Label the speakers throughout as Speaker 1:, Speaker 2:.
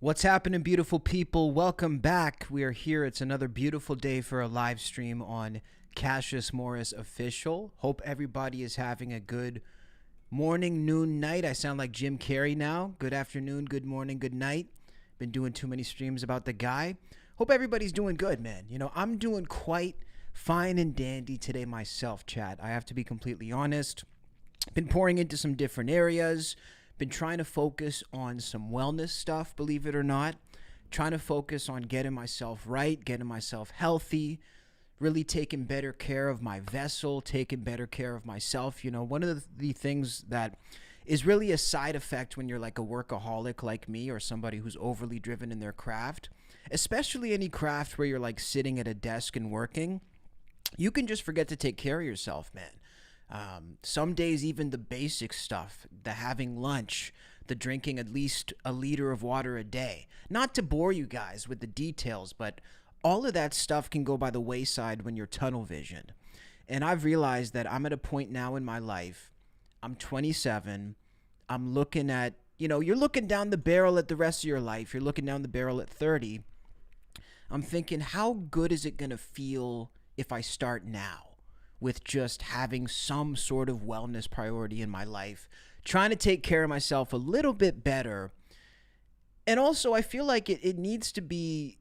Speaker 1: What's happening, beautiful people? Welcome back. We are here. It's another beautiful day for a live stream on Cassius Morris Official. Hope everybody is having a good morning, noon, night. I sound like Jim Carrey now. Good afternoon, good morning, good night. Been doing too many streams about the guy. Hope everybody's doing good, man. You know, I'm doing quite fine and dandy today myself, chat. I have to be completely honest. Been pouring into some different areas. Been trying to focus on some wellness stuff, believe it or not. Trying to focus on getting myself right, getting myself healthy, really taking better care of my vessel, taking better care of myself. You know, one of the things that is really a side effect when you're like a workaholic like me or somebody who's overly driven in their craft, especially any craft where you're like sitting at a desk and working, you can just forget to take care of yourself, man. Some days, even the basic stuff, the having lunch, the drinking at least a liter of water a day. Not to bore you guys with the details, but all of that stuff can go by the wayside when you're tunnel visioned. And I've realized that I'm at a point now in my life, I'm 27, I'm looking at, you're looking down the barrel at the rest of your life. You're looking down the barrel at 30. I'm thinking, how good is it going to feel if I start now? With just having some sort of wellness priority in my life, trying to take care of myself a little bit better. And also, I feel like it needs to be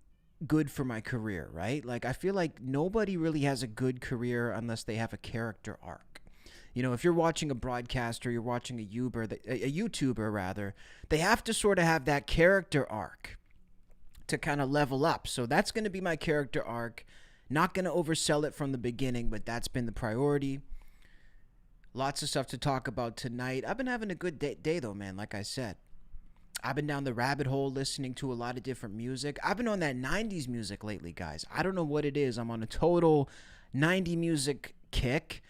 Speaker 1: good for my career, right? Like, I feel like nobody really has a good career unless they have a character arc. You know, if you're watching a broadcaster, you're watching a YouTuber rather, they have to sort of have that character arc to kind of level up. So that's going to be my character arc. Not going to oversell it from the beginning, but that's been the priority. Lots of stuff to talk about tonight. I've been having a good day though, man, like I said. I've been down the rabbit hole listening to a lot of different music. I've been on that 90s music lately, guys. I don't know what it is. I'm on a total 90s music kick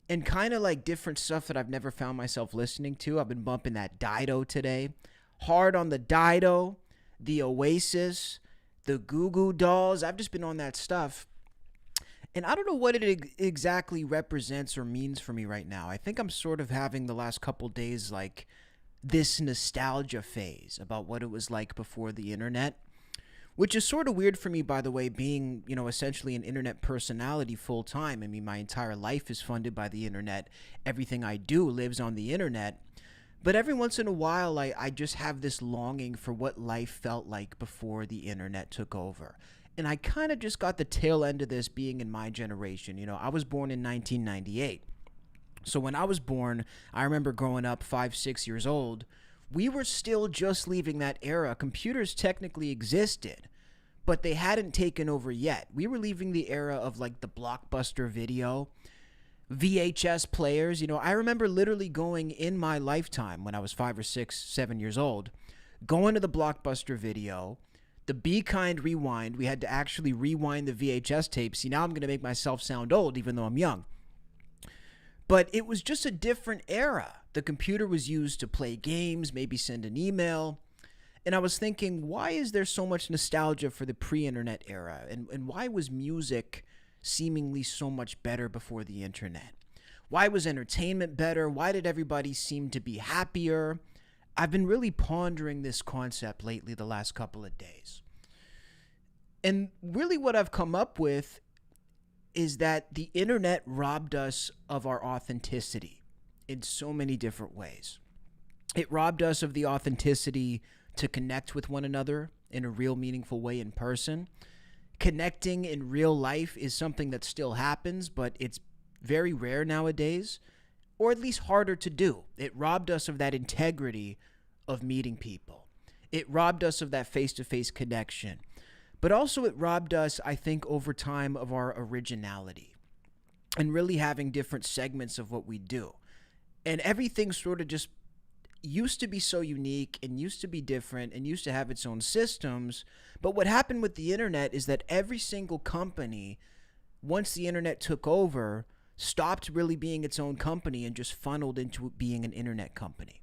Speaker 1: and kind of like different stuff that I've never found myself listening to. I've been bumping that Dido today. Hard on the Dido, the Oasis, the Goo Goo Dolls. I've just been on that stuff. And I don't know what it exactly represents or means for me right now. I think I'm sort of having the last couple days like this nostalgia phase about what it was like before the internet, which is sort of weird for me, by the way, being, essentially an internet personality full time. I mean, my entire life is funded by the internet. Everything I do lives on the internet. But every once in a while, I just have this longing for what life felt like before the internet took over. And I kind of just got the tail end of this being in my generation. I was born in 1998. So when I was born, I remember growing up 5, 6 years old. We were still just leaving that era. Computers technically existed, but they hadn't taken over yet. We were leaving the era of like the Blockbuster video, VHS players. I remember literally going in my lifetime when I was 5 or 6, 7 years old, going to the Blockbuster video, the Be Kind rewind. We had to actually rewind the VHS tape. See, now I'm going to make myself sound old even though I'm young. But it was just a different era. The computer was used to play games, maybe send an email. And I was thinking, why is there so much nostalgia for the pre-internet era? And why was music seemingly so much better before the internet? Why was entertainment better? Why did everybody seem to be happier? I've been really pondering this concept lately the last couple of days. And really what I've come up with is that the internet robbed us of our authenticity in so many different ways. It robbed us of the authenticity to connect with one another in a real meaningful way in person. Connecting in real life is something that still happens, but it's very rare nowadays. Or at least harder to do. It robbed us of that integrity of meeting people. It robbed us of that face-to-face connection. But also it robbed us, I think, over time of our originality and really having different segments of what we do. And everything sort of just used to be so unique and used to be different and used to have its own systems. But what happened with the internet is that every single company, once the internet took over, stopped really being its own company and just funneled into being an internet company.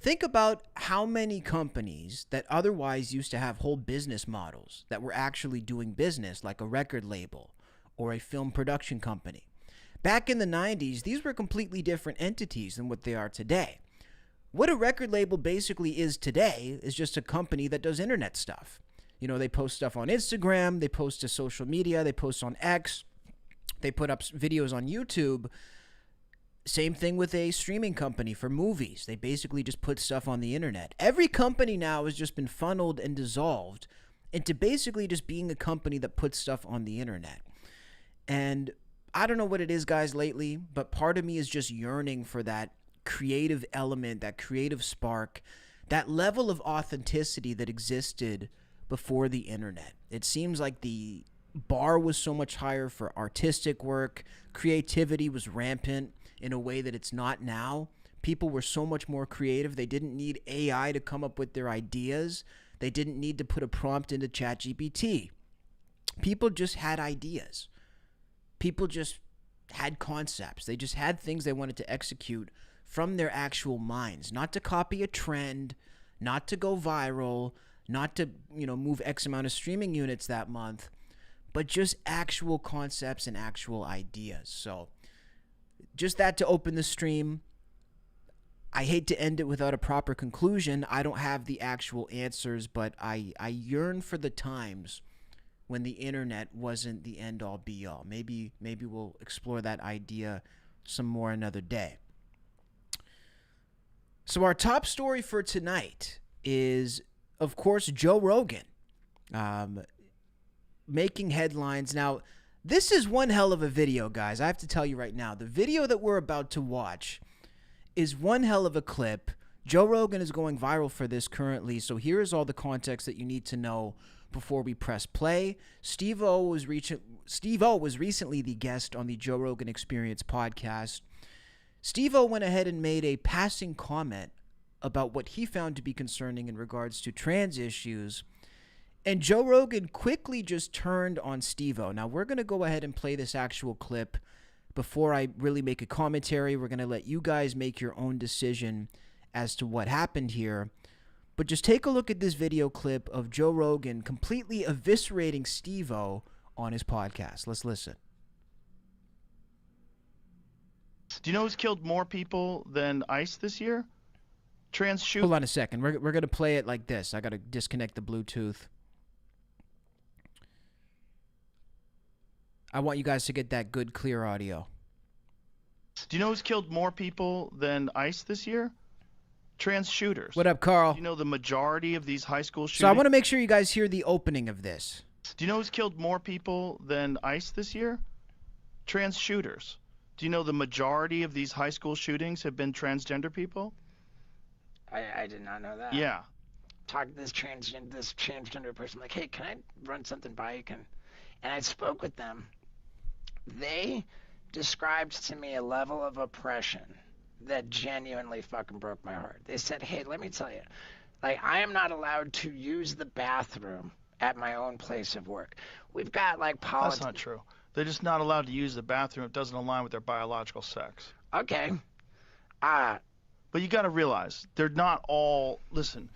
Speaker 1: Think about how many companies that otherwise used to have whole business models that were actually doing business, like a record label or a film production company. Back in the 90s, these were completely different entities than what they are today. What a record label basically is today is just a company that does internet stuff. You know, they post stuff on Instagram, they post to social media, they post on X, they put up videos on YouTube. Same thing with a streaming company for movies. They basically just put stuff on the internet. Every company now has just been funneled and dissolved into basically just being a company that puts stuff on the internet. And I don't know what it is, guys, lately, but part of me is just yearning for that creative element, that creative spark, that level of authenticity that existed before the internet. It seems like the bar was so much higher for artistic work. Creativity was rampant in a way that it's not now. People were so much more creative. They didn't need AI to come up with their ideas. They didn't need to put a prompt into ChatGPT. People just had ideas. People just had concepts. They just had things they wanted to execute from their actual minds, not to copy a trend, not to go viral, not to, move X amount of streaming units that month, but just actual concepts and actual ideas. So just that to open the stream. I hate to end it without a proper conclusion. I don't have the actual answers, but I yearn for the times when the internet wasn't the end-all be-all. Maybe we'll explore that idea some more another day. So our top story for tonight is, of course, Joe Rogan making headlines. Now, this is one hell of a video, guys. I have to tell you right now. The video that we're about to watch is one hell of a clip. Joe Rogan is going viral for this currently, so here is all the context that you need to know before we press play. Steve-O was recently the guest on the Joe Rogan Experience podcast. Steve-O went ahead and made a passing comment about what he found to be concerning in regards to trans issues, and Joe Rogan quickly just turned on Steve-O. Now, we're going to go ahead and play this actual clip before I really make a commentary. We're going to let you guys make your own decision as to what happened here. But just take a look at this video clip of Joe Rogan completely eviscerating Steve-O on his podcast. Let's listen.
Speaker 2: Do you know who's killed more people than ICE this year? Trans shooters.
Speaker 1: Hold on a second. We're going to play it like this. I got to disconnect the Bluetooth. I want you guys to get that good, clear audio.
Speaker 2: Do you know who's killed more people than ICE this year? Trans shooters.
Speaker 1: What up, Carl?
Speaker 2: Do you know the majority of these high school shootings?
Speaker 1: So I want to make sure you guys hear the opening of this.
Speaker 2: Do you know who's killed more people than ICE this year? Trans shooters. Do you know the majority of these high school shootings have been transgender people?
Speaker 3: I did not know that.
Speaker 2: Yeah.
Speaker 3: Talk to this transgender person, like, hey, can I run something by you? And I spoke with them. They described to me a level of oppression that genuinely fucking broke my heart. They said, hey, let me tell you, like, I am not allowed to use the bathroom at my own place of work. We've got, like,
Speaker 2: That's not true. They're just not allowed to use the bathroom. It doesn't align with their biological sex.
Speaker 3: Okay.
Speaker 2: But you got to realize, they're not all... Listen,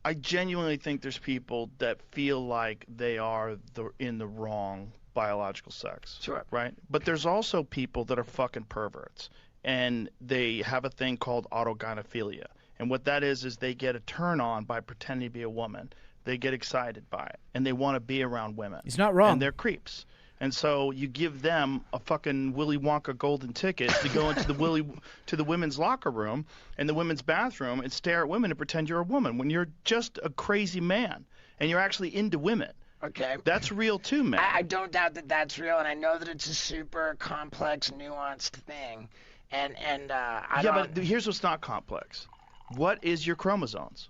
Speaker 2: I genuinely think there's people that feel like they are in the wrong biological sex.
Speaker 3: Sure.
Speaker 2: Right? But there's also people that are fucking perverts. And they have a thing called autogynephilia. And what that is they get a turn on by pretending to be a woman. They get excited by it. And they want to be around women.
Speaker 1: He's not wrong.
Speaker 2: And they're creeps. And so you give them a fucking Willy Wonka golden ticket to go into the women's locker room and the women's bathroom and stare at women and pretend you're a woman when you're just a crazy man and you're actually into women.
Speaker 3: Okay.
Speaker 2: That's real too, man.
Speaker 3: I don't doubt that that's real, and I know that it's a super complex, nuanced thing.
Speaker 2: But here's what's not complex. What is your chromosomes?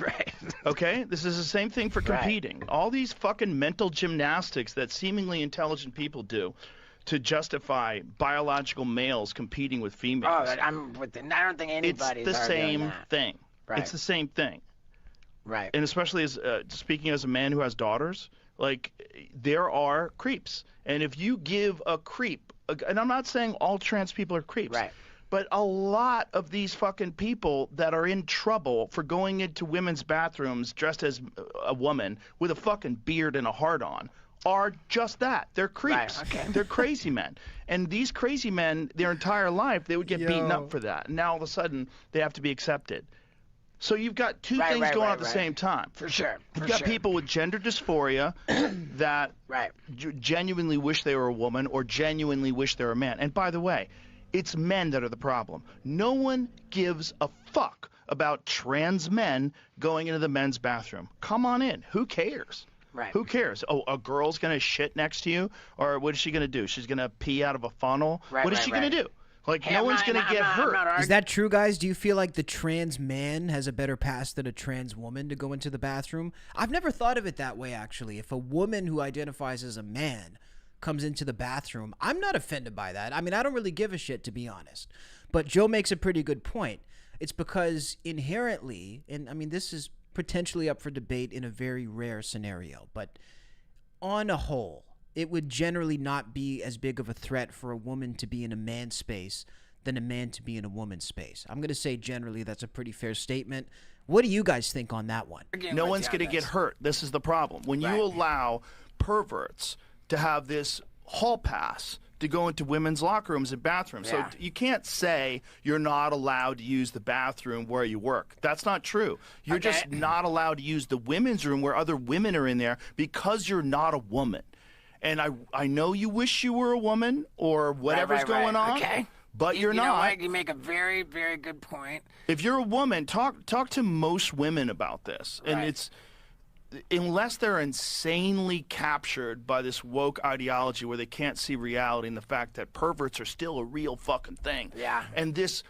Speaker 3: Right.
Speaker 2: Okay? This is the same thing for competing. Right. All these fucking mental gymnastics that seemingly intelligent people do to justify biological males competing with females.
Speaker 3: Oh, I'm with it. I don't think anybody's
Speaker 2: It's the same thing.
Speaker 3: Right.
Speaker 2: It's the same thing.
Speaker 3: Right.
Speaker 2: And especially as speaking as a man who has daughters, like, there are creeps. And if you give a creep, and I'm not saying all trans people are creeps.
Speaker 3: Right.
Speaker 2: But a lot of these fucking people that are in trouble for going into women's bathrooms dressed as a woman with a fucking beard and a heart on are just that. They're creeps.
Speaker 3: Right, okay.
Speaker 2: They're crazy men. And these crazy men, their entire life, they would get beaten
Speaker 1: Yo.
Speaker 2: up for that. And now all of a sudden, they have to be accepted. So you've got two
Speaker 3: Right,
Speaker 2: things
Speaker 3: right,
Speaker 2: going on
Speaker 3: right,
Speaker 2: at the
Speaker 3: right.
Speaker 2: same time.
Speaker 3: For sure.
Speaker 2: You've got people with gender dysphoria that
Speaker 3: Right.
Speaker 2: genuinely wish they were a woman or genuinely wish they were a man. And by the way, it's men that are the problem. No one gives a fuck about trans men going into the men's bathroom. Come on in. Who cares?
Speaker 3: Right.
Speaker 2: Who cares? Oh, a girl's going to shit next to you? Or what is she going to do? She's going to pee out of a funnel?
Speaker 3: Right,
Speaker 2: What is
Speaker 3: right,
Speaker 2: she going
Speaker 3: right.
Speaker 2: to do? Like,
Speaker 3: Hey,
Speaker 2: no
Speaker 3: I'm
Speaker 2: one's
Speaker 3: not-
Speaker 2: going to
Speaker 3: I'm
Speaker 2: get
Speaker 3: not- I'm
Speaker 2: hurt.
Speaker 3: not
Speaker 1: Is that true, guys? Do you feel like the trans man has a better pass than a trans woman to go into the bathroom? I've never thought of it that way, actually. If a woman who identifies as a man comes into the bathroom, I'm not offended by that. I mean, I don't really give a shit, to be honest. But Joe makes a pretty good point. It's because inherently, and I mean, this is potentially up for debate in a very rare scenario, but on a whole, it would generally not be as big of a threat for a woman to be in a man's space than a man to be in a woman's space. I'm going to say generally that's a pretty fair statement. What do you guys think on that one?
Speaker 2: No one's going to get hurt. This is the problem. When you
Speaker 3: Right.
Speaker 2: allow perverts to have this hall pass to go into women's locker rooms and bathrooms.
Speaker 3: Yeah.
Speaker 2: So you can't say you're not allowed to use the bathroom where you work. That's not true. You're
Speaker 3: Okay.
Speaker 2: just not allowed to use the women's room where other women are in there because you're not a woman. And I know you wish you were a woman or whatever's
Speaker 3: right,
Speaker 2: going on,
Speaker 3: okay.
Speaker 2: but you're
Speaker 3: you
Speaker 2: not.
Speaker 3: Know what? You make a very, very good point.
Speaker 2: If you're a woman, talk to most women about this. And
Speaker 3: Right.
Speaker 2: it's unless they're insanely captured by this woke ideology where they can't see reality and the fact that perverts are still a real fucking thing.
Speaker 3: Yeah.
Speaker 2: And this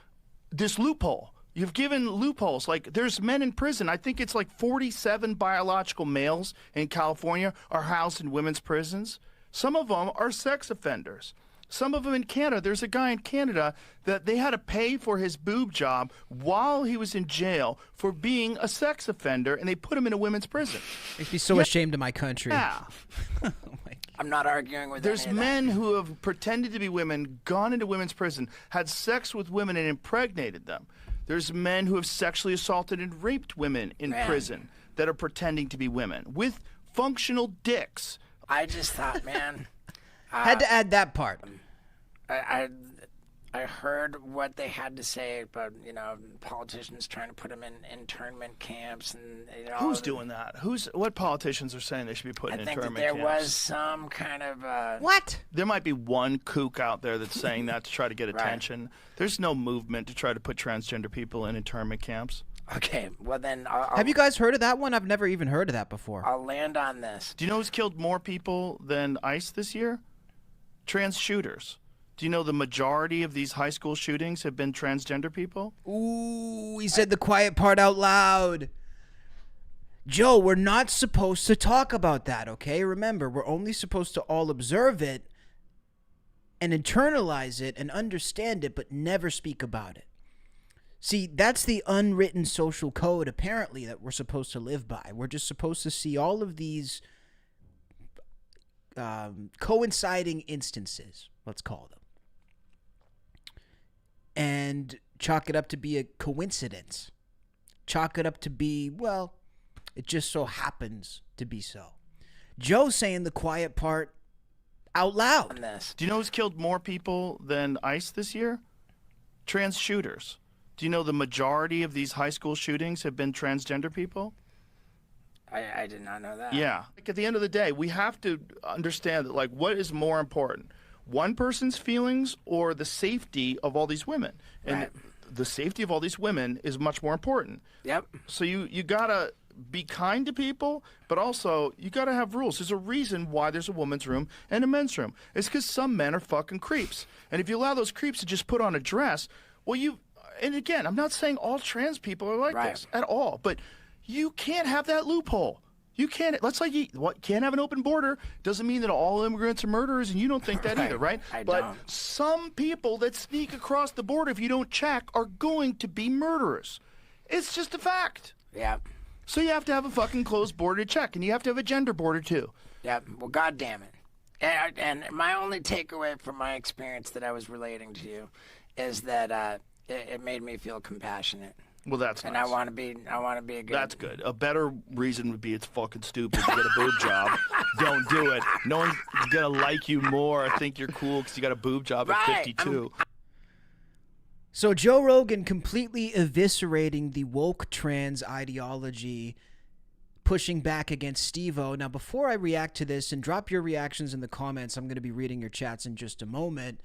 Speaker 2: loophole. You've given loopholes. Like, there's men in prison. I think it's like 47 biological males in California are housed in women's prisons. Some of them are sex offenders. Some of them in Canada. There's a guy in Canada that they had to pay for his boob job while he was in jail for being a sex offender, and they put him in a women's prison.
Speaker 1: Makes me so ashamed of my country.
Speaker 2: Yeah.
Speaker 1: Oh my God.
Speaker 3: I'm not arguing with
Speaker 2: There's
Speaker 3: any of that.
Speaker 2: men who have pretended to be women, gone into women's prison, had sex with women and impregnated them. There's men who have sexually assaulted and raped women in
Speaker 3: Man.
Speaker 2: prison that are pretending to be women with functional dicks.
Speaker 3: I just thought, man,
Speaker 1: Had to add that part.
Speaker 3: I heard what they had to say about, politicians trying to put them in internment camps and
Speaker 2: Who's doing that? What politicians are saying they should be put
Speaker 3: I
Speaker 2: in
Speaker 3: think that
Speaker 2: internment
Speaker 3: there
Speaker 2: camps?
Speaker 3: was some kind of
Speaker 1: What?
Speaker 2: There might be one kook out there that's saying that to try to get
Speaker 3: Right.
Speaker 2: attention. There's no movement to try to put transgender people in internment camps.
Speaker 3: Okay, well then I'll,
Speaker 1: Have you guys heard of that one? I've never even heard of that before.
Speaker 3: I'll land on this.
Speaker 2: Do you know who's killed more people than ICE this year? Trans shooters. Do you know the majority of these high school shootings have been transgender people?
Speaker 1: Ooh, he said the quiet part out loud. Joe, we're not supposed to talk about that, okay? Remember, we're only supposed to all observe it and internalize it and understand it, but never speak about it. See, that's the unwritten social code, apparently, that we're supposed to live by. We're just supposed to see all of these coinciding instances, let's call them, and chalk it up to be a coincidence. Chalk it up to be, well, it just so happens to be so. Joe's saying the quiet part out
Speaker 3: On
Speaker 1: loud.
Speaker 3: this.
Speaker 2: Do you know who's killed more people than ICE this year? Trans shooters. Do you know the majority of these high school shootings have been transgender people?
Speaker 3: I did not know that.
Speaker 2: Yeah. Like, at the end of the day, we have to understand that, like, what is more important? One person's feelings or the safety of all these women? And
Speaker 3: Right.
Speaker 2: the safety of all these women is much more important.
Speaker 3: Yep.
Speaker 2: So you gotta be kind to people, but also you gotta have rules. There's a reason why there's a woman's room and a men's room. It's because some men are fucking creeps. And if you allow those creeps to just put on a dress, well, and again, I'm not saying all trans people are like
Speaker 3: Right.
Speaker 2: this at all, but you can't have that loophole. You can't. Let's like you can't have an open border. Doesn't mean that all immigrants are murderers, and you don't think that either, right?
Speaker 3: I
Speaker 2: but
Speaker 3: don't.
Speaker 2: some people that sneak across the border, if you don't check, are going to be murderers. It's just a fact.
Speaker 3: Yep.
Speaker 2: So you have to have a fucking closed border to check, and you have to have a gender border too.
Speaker 3: Yep. Well, God damn it. And my only takeaway from my experience that I was relating to you is that it made me feel compassionate.
Speaker 2: Well, that's
Speaker 3: And
Speaker 2: nice.
Speaker 3: I want to be a good.
Speaker 2: That's good. A better reason would be it's fucking stupid to get a boob job. Don't do it. No one's gonna like you more or think you're cool because you got a boob job at
Speaker 3: Right.
Speaker 2: 52.
Speaker 1: So Joe Rogan completely eviscerating the woke trans ideology, pushing back against Steve-O. Now, before I react to this, and drop your reactions in the comments, I'm going to be reading your chats in just a moment.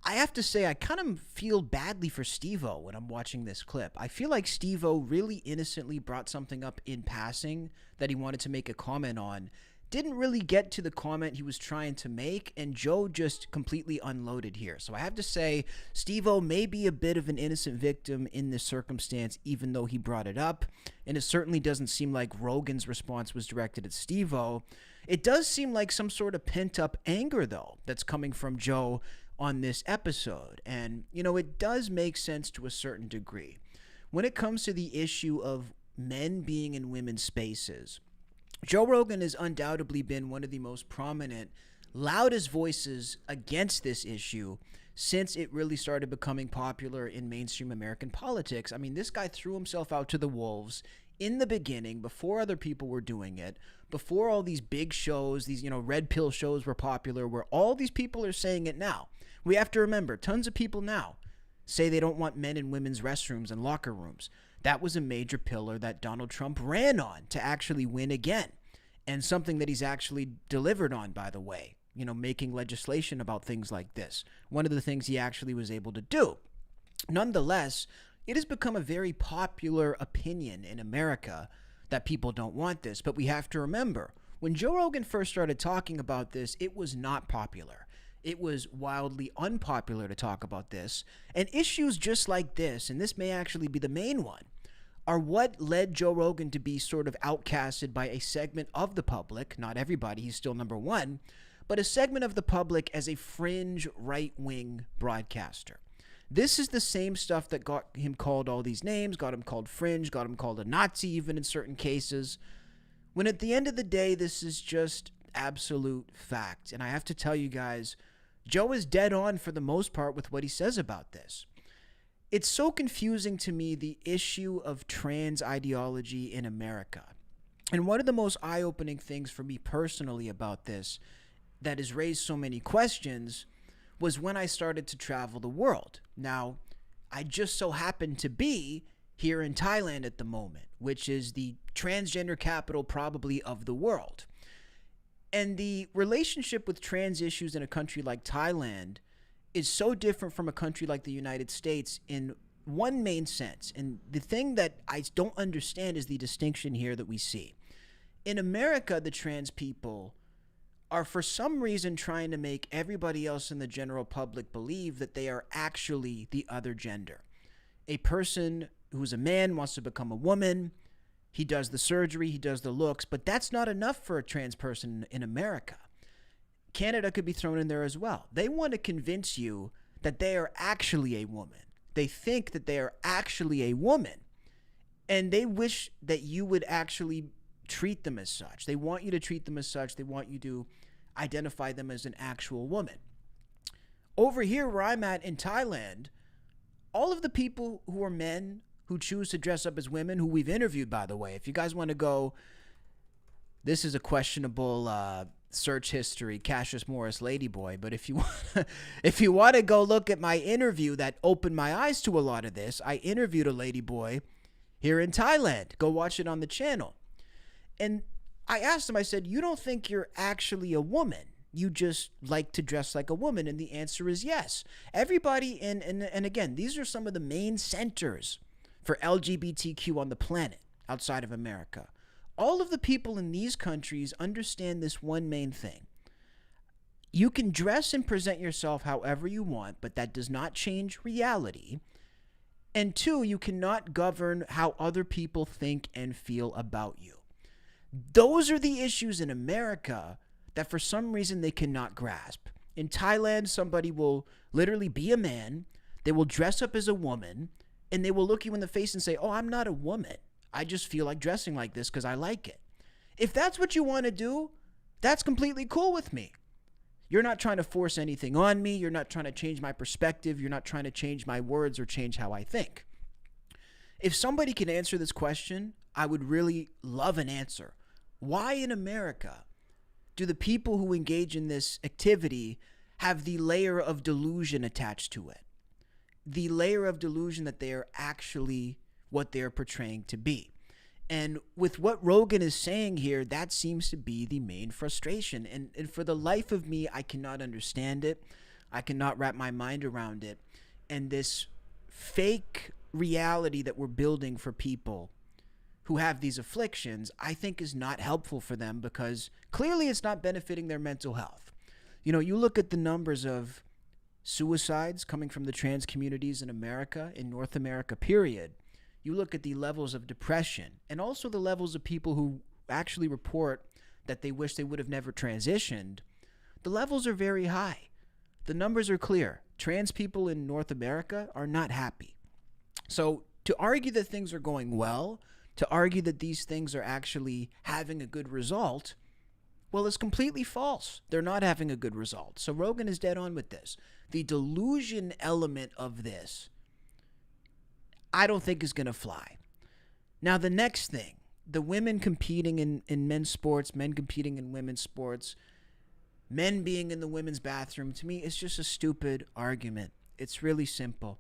Speaker 1: I have to say, I kind of feel badly for Steve-O when I'm watching this clip. I feel like Steve-O really innocently brought something up in passing that he wanted to make a comment on. Didn't really get to the comment he was trying to make, and Joe just completely unloaded here. So I have to say, Steve-O may be a bit of an innocent victim in this circumstance, even though he brought it up. And it certainly doesn't seem like Rogan's response was directed at Steve-O. It does seem like some sort of pent-up anger, though, that's coming from Joe on this episode. And, you know, it does make sense to a certain degree. When it comes to the issue of men being in women's spaces, Joe Rogan has undoubtedly been one of the most prominent, loudest voices against this issue since it really started becoming popular in mainstream American politics. I mean, this guy threw himself out to the wolves in the beginning, before other people were doing it, before all these big shows, these, you know, red pill shows were popular, where all these people are saying it now. We have to remember, tons of people now say they don't want men in women's restrooms and locker rooms. That was a major pillar that Donald Trump ran on to actually win again, and something that he's actually delivered on, by the way, you know, making legislation about things like this. One of the things he actually was able to do. Nonetheless, it has become a very popular opinion in America that people don't want this. But we have to remember, when Joe Rogan first started talking about this, it was not popular. It was wildly unpopular to talk about this. And issues just like this, and this may actually be the main one, are what led Joe Rogan to be sort of outcasted by a segment of the public, not everybody, he's still number one, but a segment of the public as a fringe right-wing broadcaster. This is the same stuff that got him called all these names, got him called fringe, got him called a Nazi even in certain cases, when at the end of the day, this is just absolute fact. And I have to tell you guys, Joe is dead on for the most part with what he says about this. It's so confusing to me, the issue of trans ideology in America. And one of the most eye-opening things for me personally about this that has raised so many questions was when I started to travel the world. Now, I just so happen to be here in Thailand at the moment, which is the transgender capital probably of the world. And the relationship with trans issues in a country like Thailand is so different from a country like the United States in one main sense. And the thing that I don't understand is the distinction here that we see. In America, the trans people are for some reason trying to make everybody else in the general public believe that they are actually the other gender. A person who's a man wants to become a woman. He does the surgery, he does the looks, but that's not enough for a trans person in America. Canada could be thrown in there as well. They want to convince you that they are actually a woman. They think that they are actually a woman, and they wish that you would actually treat them as such. They want you to treat them as such. They want you to identify them as an actual woman. Over here where I'm at in Thailand, all of the people who are men who choose to dress up as women, who we've interviewed, by the way, if you guys want to go, this is a questionable search history, Cassius Morris Ladyboy, but if you want to go look at my interview that opened my eyes to a lot of this, I interviewed a ladyboy here in Thailand. Go watch it on the channel. And I asked him, I said, you don't think you're actually a woman? You just like to dress like a woman? And the answer is yes. Everybody, and again, these are some of the main centers for LGBTQ on the planet outside of America. All of the people in these countries understand this one main thing. You can dress and present yourself however you want, but that does not change reality. And two, you cannot govern how other people think and feel about you. Those are the issues in America that for some reason they cannot grasp. In Thailand, somebody will literally be a man, they will dress up as a woman, and they will look you in the face and say, oh, I'm not a woman. I just feel like dressing like this because I like it. If that's what you want to do, that's completely cool with me. You're not trying to force anything on me. You're not trying to change my perspective. You're not trying to change my words or change how I think. If somebody can answer this question, I would really love an answer. Why in America do the people who engage in this activity have the layer of delusion attached to it? The layer of delusion that they are actually what they're portraying to be. And with what Rogan is saying here, that seems to be the main frustration. And for the life of me, I cannot understand it. I cannot wrap my mind around it. And this fake reality that we're building for people who have these afflictions, I think is not helpful for them, because clearly it's not benefiting their mental health. You know, you look at the numbers of suicides coming from the trans communities in America, in North America, period. You look at the levels of depression and also the levels of people who actually report that they wish they would have never transitioned. The levels are very high. The numbers are clear. Trans people in North America are not happy. So to argue that things are going well, to argue that these things are actually having a good result, well, it's completely false. They're not having a good result. So Rogan is dead on with this. The delusion element of this, I don't think is going to fly. Now, the next thing, the women competing in men's sports, men competing in women's sports, men being in the women's bathroom, to me, it's just a stupid argument. It's really simple.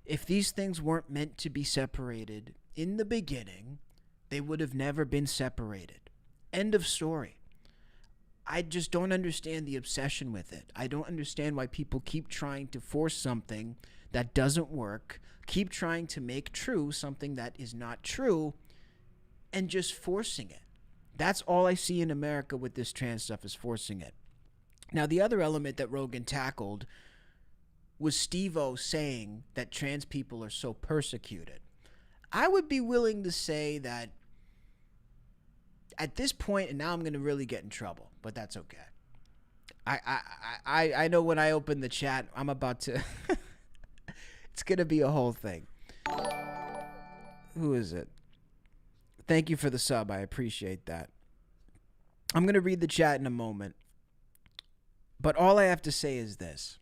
Speaker 1: If these things weren't meant to be separated in the beginning, they would have never been separated. End of story. I just don't understand the obsession with it. I don't understand why people keep trying to force something that doesn't work, keep trying to make true something that is not true, and just forcing it. That's all I see in America with this trans stuff, is forcing it. Now, the other element that Rogan tackled was Steve-O saying that trans people are so persecuted. I would be willing to say that at this point, and now I'm going to really get in trouble, but that's okay. I know when I open the chat, I'm about to... It's going to be a whole thing. Who is it? Thank you for the sub. I appreciate that. I'm going to read the chat in a moment. But all I have to say is this.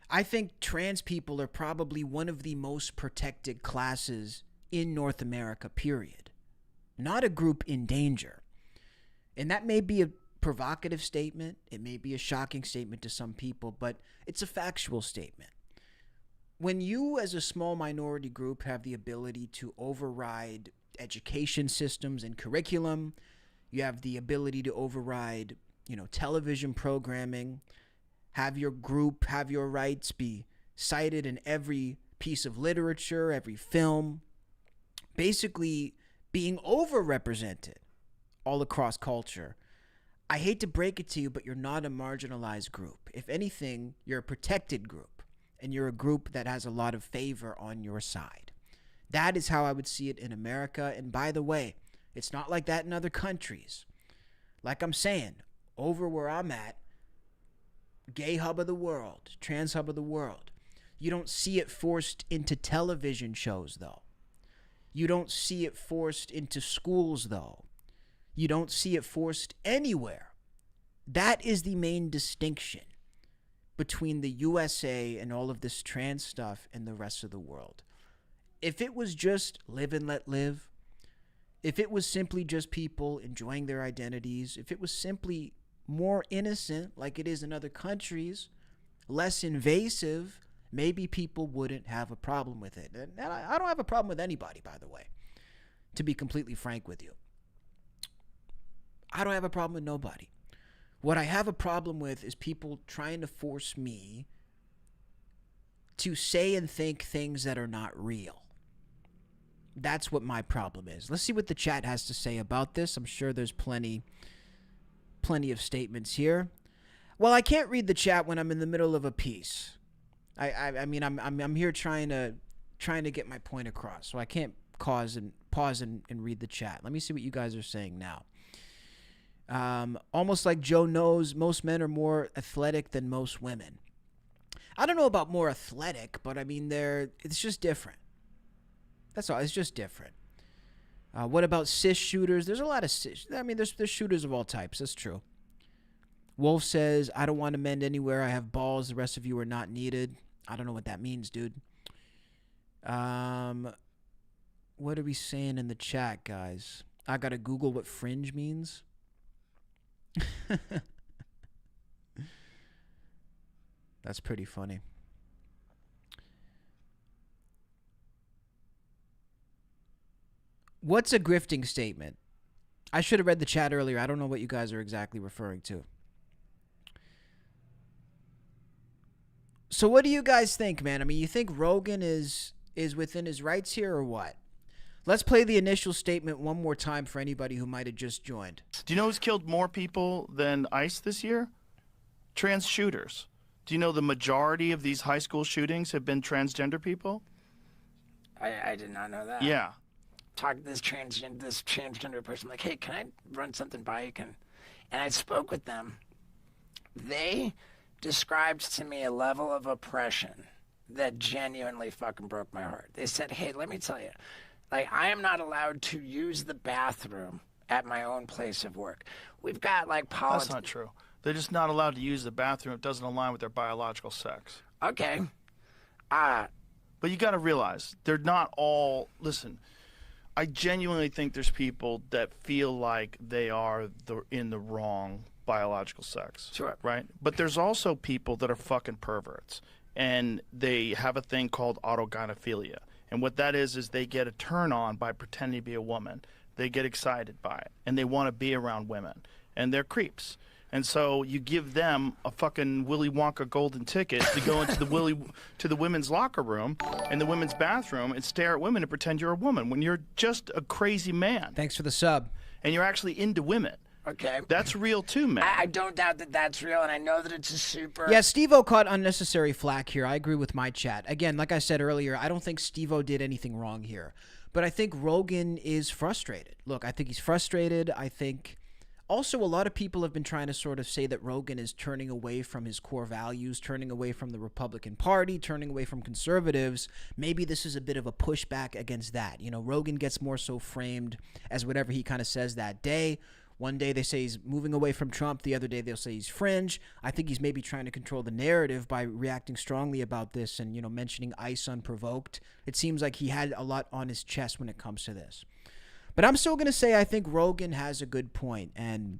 Speaker 1: I think trans people are probably one of the most protected classes in North America, period. Not a group in danger. And that may be a provocative statement. It may be a shocking statement to some people, but it's a factual statement. When you as a small minority group have the ability to override education systems and curriculum, you have the ability to override, television programming, have your group, have your rights be cited in every piece of literature, every film, basically being overrepresented all across culture. I hate to break it to you, but you're not a marginalized group. If anything, you're a protected group, and you're a group that has a lot of favor on your side. That is how I would see it in America. And by the way, it's not like that in other countries. Like I'm saying, over where I'm at, gay hub of the world, trans hub of the world, you don't see it forced into television shows, though. You don't see it forced into schools, though. You don't see it forced anywhere. That is the main distinction between the USA and all of this trans stuff and the rest of the world. If it was just live and let live, if it was simply just people enjoying their identities, if it was simply more innocent like it is in other countries, less invasive, maybe people wouldn't have a problem with it. And I don't have a problem with anybody, by the way, to be completely frank with you. I don't have a problem with nobody. What I have a problem with is people trying to force me to say and think things that are not real. That's what my problem is. Let's see what the chat has to say about this. I'm sure there's plenty of statements here. Well, I can't read the chat when I'm in the middle of a piece. I'm here trying to get my point across, so I can't pause and read the chat. Let me see what you guys are saying now. Almost like Joe knows most men are more athletic than most women. I don't know about more athletic, but it's just different. That's all. It's just different. What about cis shooters? There's a lot of cis. There's shooters of all types. That's true. Wolf says, I don't want to mend anywhere. I have balls. The rest of you are not needed. I don't know what that means, dude. What are we saying in the chat, guys? I gotta Google what fringe means. That's pretty funny. What's a grifting statement? I should have read the chat earlier. I don't know what you guys are exactly referring to. So what do you guys think, man? I mean, you think Rogan is within his rights here or what? Let's play the initial statement one more time for anybody who might have just joined.
Speaker 2: Do you know who's killed more people than ICE this year? Trans shooters. Do you know the majority of these high school shootings have been transgender people?
Speaker 3: I did not know that.
Speaker 2: Yeah.
Speaker 3: Talk to this transgender person, like, hey, can I run something by you? And I spoke with them. They described to me a level of oppression that genuinely fucking broke my heart. They said, hey, let me tell you, like, I am not allowed to use the bathroom at my own place of work. We've got, like,
Speaker 2: That's not true. They're just not allowed to use the bathroom. It doesn't align with their biological sex.
Speaker 3: Okay.
Speaker 2: But you got to realize, they're not all... Listen, I genuinely think there's people that feel like they are in the wrong biological sex.
Speaker 3: Sure.
Speaker 2: Right? But there's also people that are fucking perverts. And they have a thing called autogynephilia. And what that is they get a turn on by pretending to be a woman. They get excited by it. And they want to be around women. And they're creeps. And so you give them a fucking Willy Wonka golden ticket to go into the women's locker room and the women's bathroom and stare at women and pretend you're a woman when you're just a crazy man.
Speaker 1: Thanks for the sub.
Speaker 2: And you're actually into women.
Speaker 3: Okay.
Speaker 2: That's real too, man.
Speaker 3: I don't doubt that that's real, and I know that it's a super...
Speaker 1: Yeah, Steve-O caught unnecessary flack here. I agree with my chat. Again, like I said earlier, I don't think Steve-O did anything wrong here. But I think Rogan is frustrated. Look, I think he's frustrated. I think... Also, a lot of people have been trying to sort of say that Rogan is turning away from his core values, turning away from the Republican Party, turning away from conservatives. Maybe this is a bit of a pushback against that. You know, Rogan gets more so framed as whatever he kind of says that day. One day they say he's moving away from Trump. The other day they'll say he's fringe. I think he's maybe trying to control the narrative by reacting strongly about this and, you know, mentioning ICE unprovoked. It seems like he had a lot on his chest when it comes to this. But I'm still going to say I think Rogan has a good point, and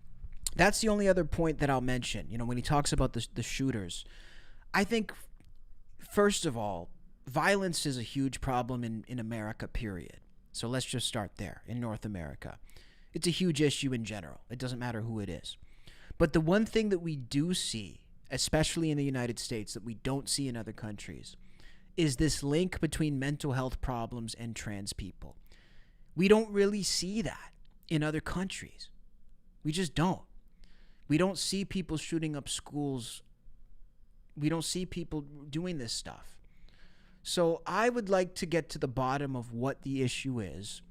Speaker 1: that's the only other point that I'll mention. You know, when he talks about the shooters, I think, first of all, violence is a huge problem in America, period. So let's just start there, in North America. It's a huge issue in general. It doesn't matter who it is. But the one thing that we do see, especially in the United States, that we don't see in other countries, is this link between mental health problems and trans people. We don't really see that in other countries. We just don't. We don't see people shooting up schools. We don't see people doing this stuff. So I would like to get to the bottom of what the issue is.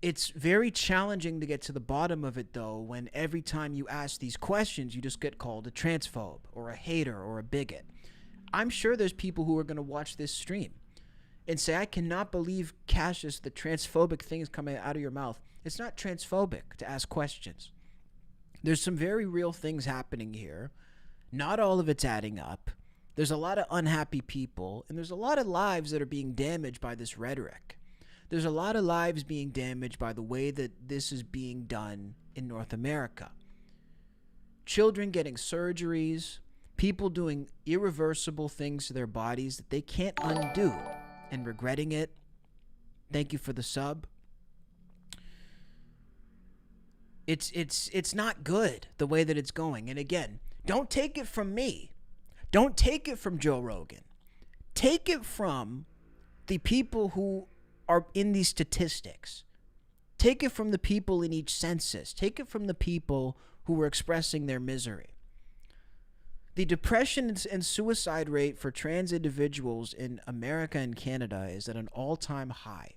Speaker 1: It's very challenging to get to the bottom of it, though, when every time you ask these questions, you just get called a transphobe or a hater or a bigot. I'm sure there's people who are going to watch this stream and say, I cannot believe, Cassius, the transphobic things coming out of your mouth. It's not transphobic to ask questions. There's some very real things happening here. Not all of it's adding up. There's a lot of unhappy people, and there's a lot of lives that are being damaged by this rhetoric. There's a lot of lives being damaged by the way that this is being done in North America. Children getting surgeries, people doing irreversible things to their bodies that they can't undo, and regretting it. Thank you for the sub. It's not good the way that it's going. And again, don't take it from me. Don't take it from Joe Rogan. Take it from the people who are in these statistics. Take it from the people in each census. Take it from the people who are expressing their misery. The depression and suicide rate for trans individuals in America and Canada is at an all-time high.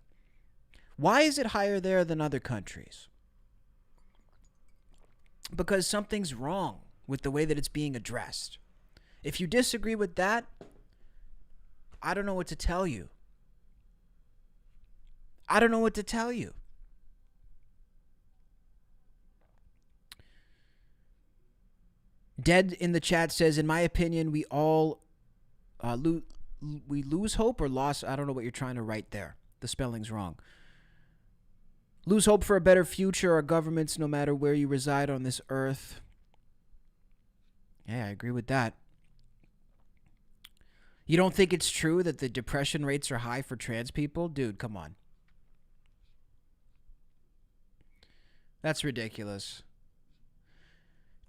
Speaker 1: Why is it higher there than other countries? Because something's wrong with the way that it's being addressed. If you disagree with that, I don't know what to tell you. I don't know what to tell you. Dead in the chat says, in my opinion, we all we lose hope or lost. I don't know what you're trying to write there. The spelling's wrong. Lose hope for a better future. Our governments, no matter where you reside on this earth. Yeah, I agree with that. You don't think it's true that the depression rates are high for trans people? Dude, come on. That's ridiculous.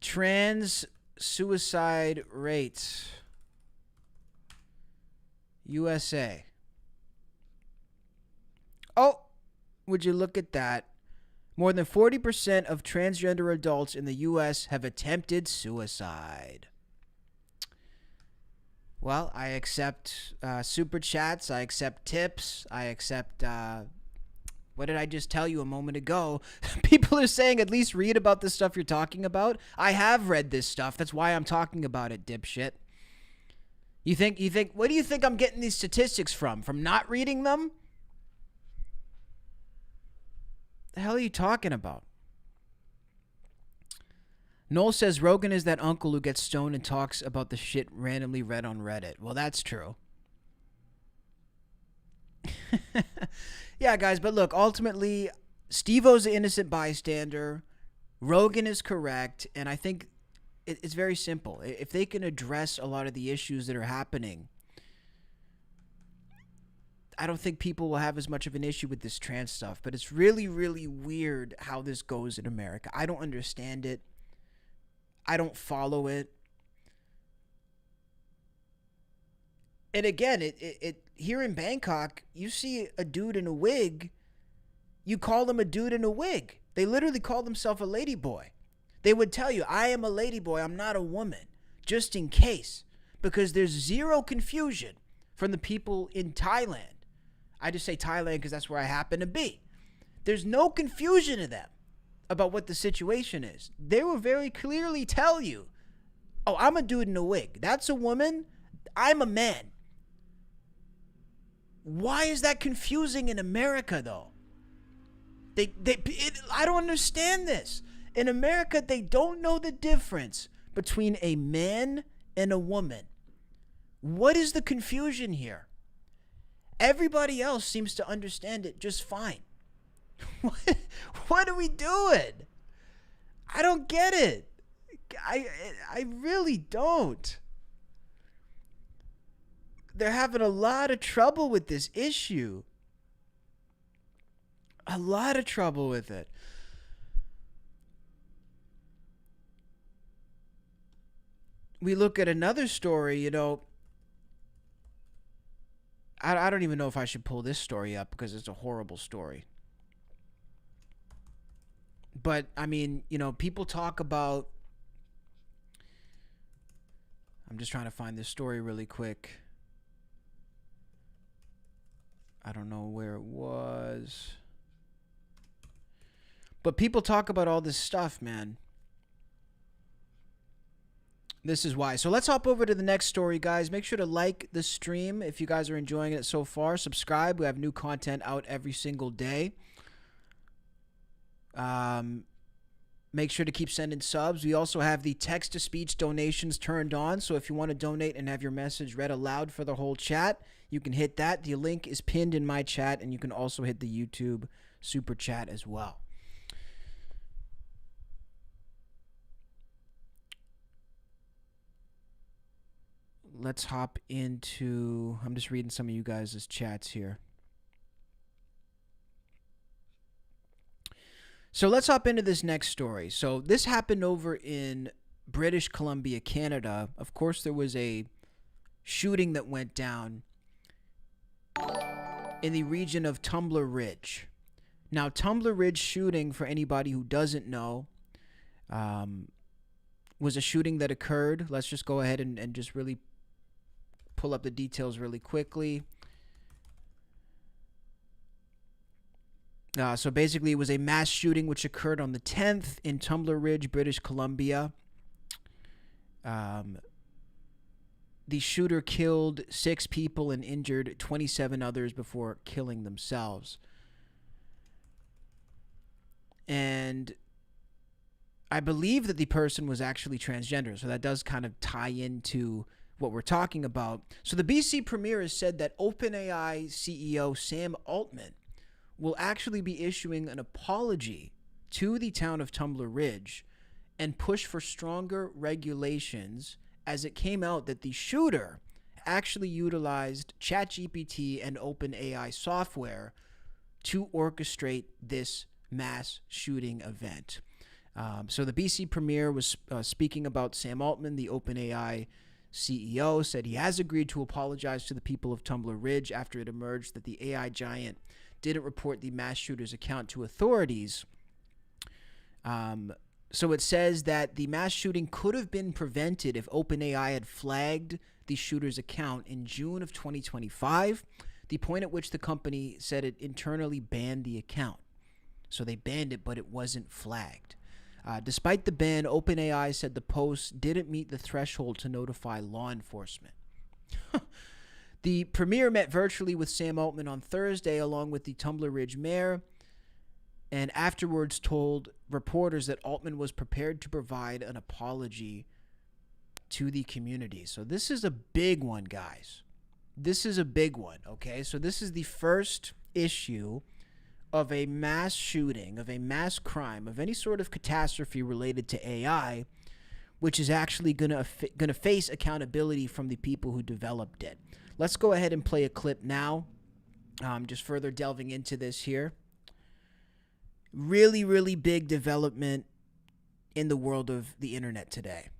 Speaker 1: Trans suicide rates. USA. Oh, would you look at that? More than 40% of transgender adults in the U.S. have attempted suicide. Well, I accept super chats. I accept tips. I accept, what did I just tell you a moment ago? People are saying at least read about the stuff you're talking about. I have read this stuff. That's why I'm talking about it, dipshit. You think, what do you think I'm getting these statistics from? From not reading them? The hell are you talking about? Noel says Rogan is that uncle who gets stoned and talks about the shit randomly read on Reddit. Well, that's true. Yeah, guys, but look, ultimately, Steve-O's an innocent bystander. Rogan is correct, and I think it's very simple. If they can address a lot of the issues that are happening, I don't think people will have as much of an issue with this trans stuff, but it's really, really weird how this goes in America. I don't understand it. I don't follow it. And again, it here in Bangkok, you see a dude in a wig, you call him a dude in a wig. They literally call themselves a lady boy. They would tell you, I am a lady boy, I'm not a woman, just in case, because there's zero confusion from the people in Thailand. I just say Thailand because that's where I happen to be. There's no confusion to them about what the situation is. They will very clearly tell you, oh, I'm a dude in a wig. That's a woman. I'm a man. Why is that confusing in America, though? I don't understand this. In America, they don't know the difference between a man and a woman. What is the confusion here? Everybody else seems to understand it just fine. What are we doing? I don't get it. I really don't. They're having a lot of trouble with this issue. A lot of trouble with it. We look at another story, you know. I don't even know if I should pull this story up because it's a horrible story. But, I mean, you know, people talk about... I'm just trying to find this story really quick. I don't know where it was. But people talk about all this stuff, man. This is why. So let's hop over to the next story, guys. Make sure to like the stream if you guys are enjoying it so far. Subscribe. We have new content out every single day. Make sure to keep sending subs. We also have the text-to-speech donations turned on. So if you want to donate and have your message read aloud for the whole chat, you can hit that. The link is pinned in my chat, and you can also hit the YouTube super chat as well. Let's hop into... I'm just reading some of you guys' chats here. So let's hop into this next story. So this happened over in British Columbia, Canada. Of course, there was a shooting that went down in the region of Tumbler Ridge. Now, Tumbler Ridge shooting, for anybody who doesn't know, was a shooting that occurred. Let's just go ahead and just really pull up the details really quickly. So basically, it was a mass shooting which occurred on the 10th in Tumbler Ridge, British Columbia. The shooter killed 6 people and injured 27 others before killing themselves. And I believe that the person was actually transgender, so that does kind of tie into what we're talking about. So the BC Premier has said that OpenAI CEO Sam Altman will actually be issuing an apology to the town of Tumbler Ridge and push for stronger regulations, as it came out that the shooter actually utilized ChatGPT and OpenAI software to orchestrate this mass shooting event. So the BC Premier was speaking about Sam Altman, the OpenAI CEO, said he has agreed to apologize to the people of Tumbler Ridge after it emerged that the AI giant didn't report the mass shooter's account to authorities. So it says that the mass shooting could have been prevented if OpenAI had flagged the shooter's account in June of 2025, the point at which the company said it internally banned the account. So they banned it, but it wasn't flagged. Despite the ban, OpenAI said the post didn't meet the threshold to notify law enforcement. The premier met virtually with Sam Altman on Thursday, along with the Tumbler Ridge mayor, and afterwards told reporters that Altman was prepared to provide an apology to the community. So this is a big one, guys. This is a big one, okay? So this is the first issue of a mass shooting, of a mass crime, of any sort of catastrophe related to AI, which is actually going to face accountability from the people who developed it. Let's go ahead and play a clip now, just further delving into this here. Really, really big development in the world of the internet today.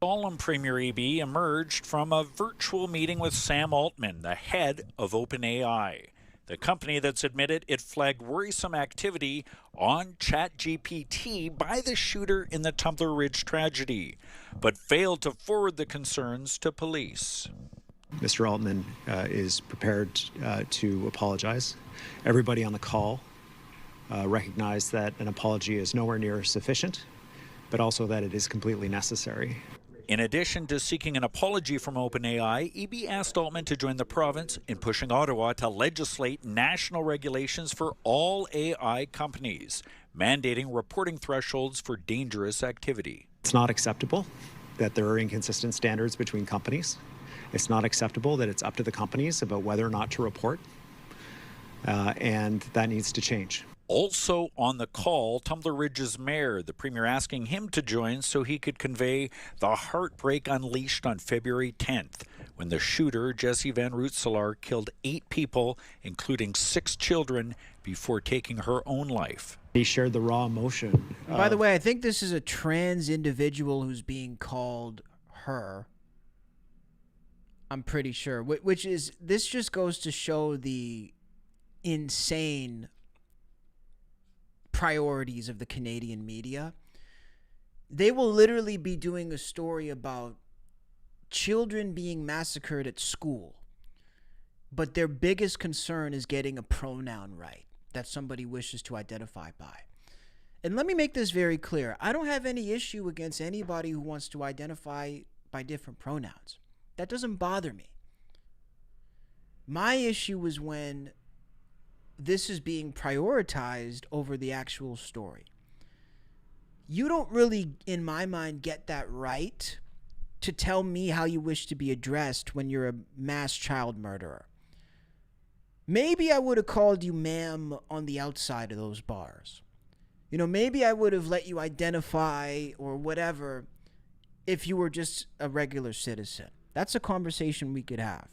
Speaker 4: Solemn Premier EB emerged from a virtual meeting with Sam Altman, the head of OpenAI, the company that's admitted it flagged worrisome activity on ChatGPT by the shooter in the Tumbler Ridge tragedy, but failed to forward the concerns to police.
Speaker 5: Mr. Altman is prepared to apologize. Everybody on the call recognized that an apology is nowhere near sufficient, but also that it is completely necessary.
Speaker 4: In addition to seeking an apology from OpenAI, EB asked Altman to join the province in pushing Ottawa to legislate national regulations for all AI companies, mandating reporting thresholds for dangerous activity.
Speaker 5: It's not acceptable that there are inconsistent standards between companies. It's not acceptable that it's up to the companies about whether or not to report, and that needs to change.
Speaker 4: Also on the call, Tumbler Ridge's mayor, the premier asking him to join so he could convey the heartbreak unleashed on February 10th, when the shooter, Jesse Van Rootselaar, killed 8 people, including 6 children, before taking her own life.
Speaker 5: He shared the raw emotion.
Speaker 1: By the way, I think this is a trans individual who's being called her. I'm pretty sure, which is, this just goes to show the insane priorities of the Canadian media. They will literally be doing a story about children being massacred at school, but their biggest concern is getting a pronoun right that somebody wishes to identify by. And let me make this very clear. I don't have any issue against anybody who wants to identify by different pronouns. That doesn't bother me. My issue is when this is being prioritized over the actual story. You don't really, in my mind, get that right to tell me how you wish to be addressed when you're a mass child murderer. Maybe I would have called you ma'am on the outside of those bars. You know, maybe I would have let you identify or whatever if you were just a regular citizen. That's a conversation we could have.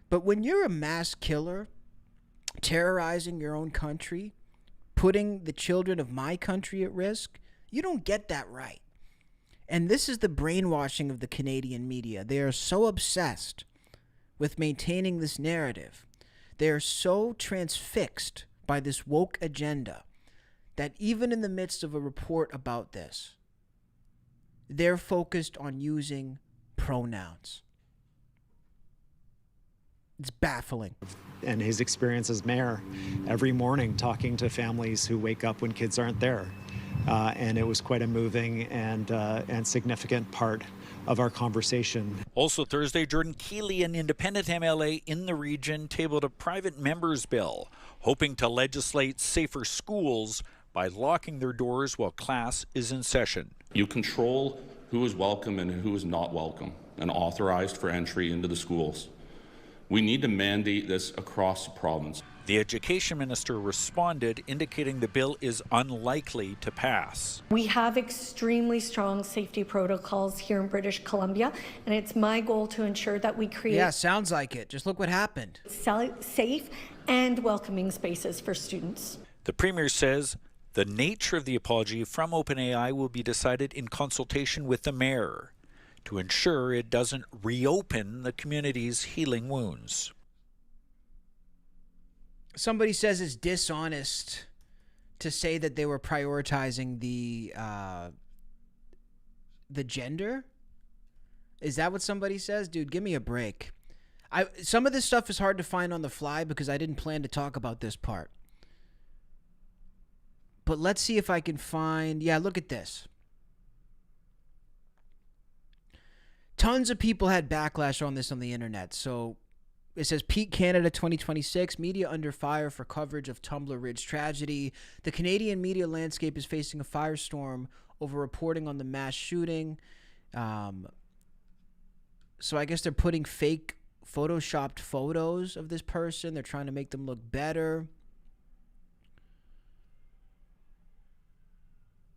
Speaker 1: But when you're a mass killer, terrorizing your own country, putting the children of my country at risk, you don't get that right. And this is the brainwashing of the Canadian media. They are so obsessed with maintaining this narrative. They are so transfixed by this woke agenda that even in the midst of a report about this, they're focused on using pronouns. It's baffling.
Speaker 5: And his experience as mayor, every morning talking to families who wake up when kids aren't there. And it was quite a moving and significant part of our conversation.
Speaker 4: Also Thursday, Jordan Keeley, an independent MLA in the region, tabled a private member's bill hoping to legislate safer schools by locking their doors while class is in session.
Speaker 6: You control who is welcome and who is not welcome and authorized for entry into the schools. We need to mandate this across the province.
Speaker 4: The education minister responded, indicating the bill is unlikely to pass.
Speaker 7: We have extremely strong safety protocols here in British Columbia, and it's my goal to ensure that we create
Speaker 1: sounds like it. Just look what happened.
Speaker 7: Safe and welcoming spaces for students.
Speaker 4: The Premier says the nature of the apology from OpenAI will be decided in consultation with the Mayor to ensure it doesn't reopen the community's healing wounds.
Speaker 1: Somebody says it's dishonest to say that they were prioritizing the gender. Is that what somebody says? Dude, give me a break. Some of this stuff is hard to find on the fly because I didn't plan to talk about this part. But let's see if I can find... Yeah, look at this. Tons of people had backlash on this on the internet. So it says, Peak Canada 2026, media under fire for coverage of Tumbler Ridge tragedy. The Canadian media landscape is facing a firestorm over reporting on the mass shooting. So I guess they're putting fake photoshopped photos of this person. They're trying to make them look better.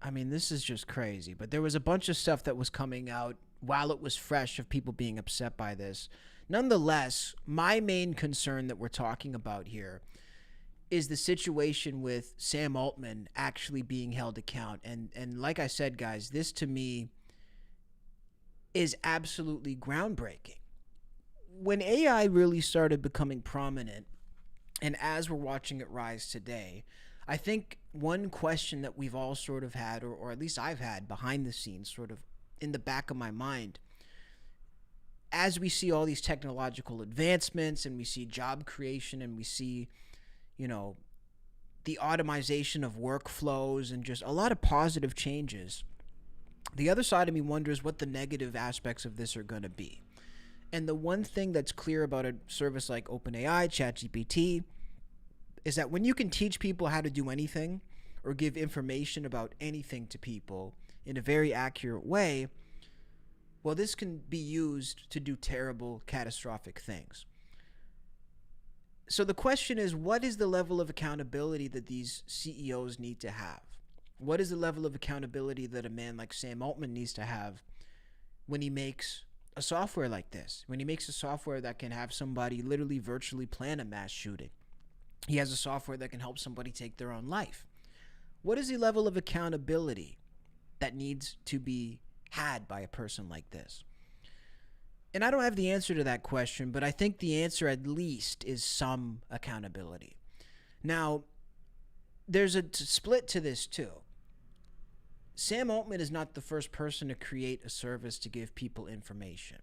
Speaker 1: I mean, this is just crazy. But there was a bunch of stuff that was coming out while it was fresh of people being upset by this. Nonetheless, my main concern that we're talking about here is the situation with Sam Altman actually being held account. And like I said, guys, this to me is absolutely groundbreaking. When AI really started becoming prominent, and as we're watching it rise today, I think one question that we've all sort of had, or at least I've had behind the scenes, sort of in the back of my mind, as we see all these technological advancements and we see job creation and we see, you know, the automation of workflows and just a lot of positive changes, the other side of me wonders what the negative aspects of this are going to be. And the one thing that's clear about a service like OpenAI, ChatGPT, is that when you can teach people how to do anything or give information about anything to people in a very accurate way, well, this can be used to do terrible, catastrophic things. So the question is, what is the level of accountability that these CEOs need to have? What is the level of accountability that a man like Sam Altman needs to have when he makes a software like this? When he makes a software that can have somebody literally virtually plan a mass shooting. He has a software that can help somebody take their own life. What is the level of accountability that needs to be had by a person like this? And I don't have the answer to that question, but I think the answer at least is some accountability. Now, there's a split to this too. Sam Altman is not the first person to create a service to give people information.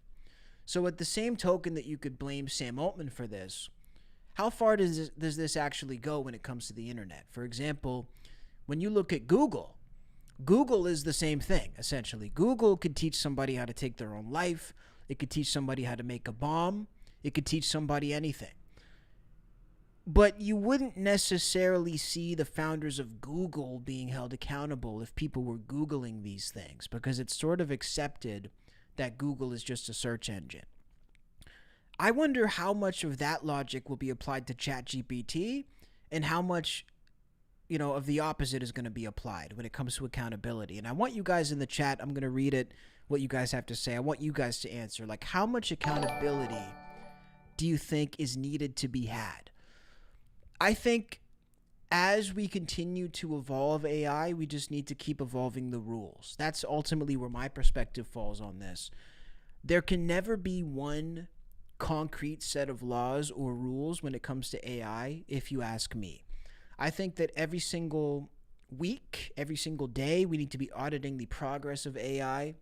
Speaker 1: So at the same token that you could blame Sam Altman for this, how far does this actually go when it comes to the internet? For example, when you look at Google, Google is the same thing, essentially. Google could teach somebody how to take their own life. It could teach somebody how to make a bomb. It could teach somebody anything. But you wouldn't necessarily see the founders of Google being held accountable if people were Googling these things, because it's sort of accepted that Google is just a search engine. I wonder how much of that logic will be applied to ChatGPT and how much, you know, of the opposite is going to be applied when it comes to accountability. And I want you guys in the chat, I'm going to read it, what you guys have to say. I want you guys to answer, like, how much accountability do you think is needed to be had? I think as we continue to evolve AI, we just need to keep evolving the rules. That's ultimately where my perspective falls on this. There can never be one concrete set of laws or rules when it comes to AI, if you ask me. I think that every single week, every single day, we need to be auditing the progress of AI,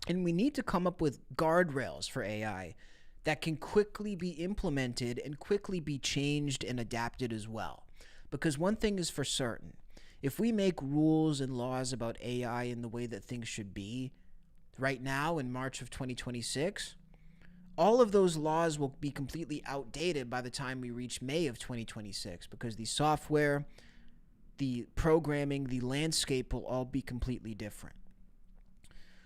Speaker 1: and we need to come up with guardrails for AI that can quickly be implemented and quickly be changed and adapted as well. Because one thing is for certain, if we make rules and laws about AI in the way that things should be right now in March of 2026, all of those laws will be completely outdated by the time we reach May of 2026, because the software, the programming, the landscape will all be completely different.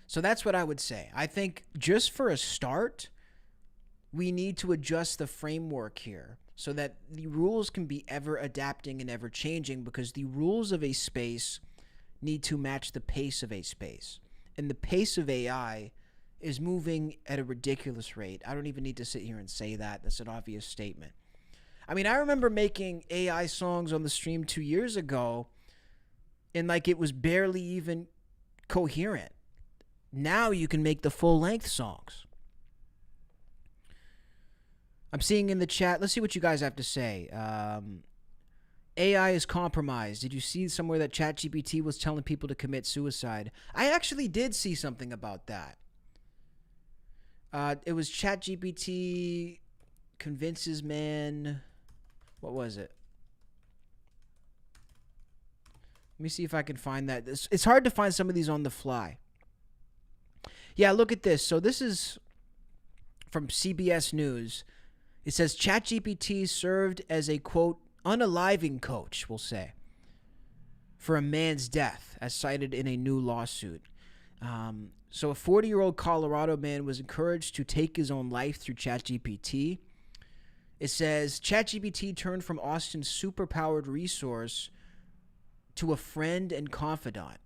Speaker 1: So that's what I would say. I think just for a start, we need to adjust the framework here so that the rules can be ever adapting and ever changing, because the rules of a space need to match the pace of a space. And the pace of AI is moving at a ridiculous rate. I don't even need to sit here and say that. That's an obvious statement. I mean, I remember making AI songs on the stream 2 years ago, and like it was barely even coherent. Now you can make the full-length songs. I'm seeing in the chat, let's see what you guys have to say. AI is compromised. Did you see somewhere that ChatGPT was telling people to commit suicide? I actually did see something about that. It was ChatGPT convinces man. What was it? Let me see if I can find that. It's hard to find some of these on the fly. Yeah, look at this. So this is from CBS News. It says ChatGPT served as a, quote, unaliving coach, we'll say, for a man's death, as cited in a new lawsuit. So a 40-year-old Colorado man was encouraged to take his own life through ChatGPT. It says ChatGPT turned from Austin's superpowered resource to a friend and confidant.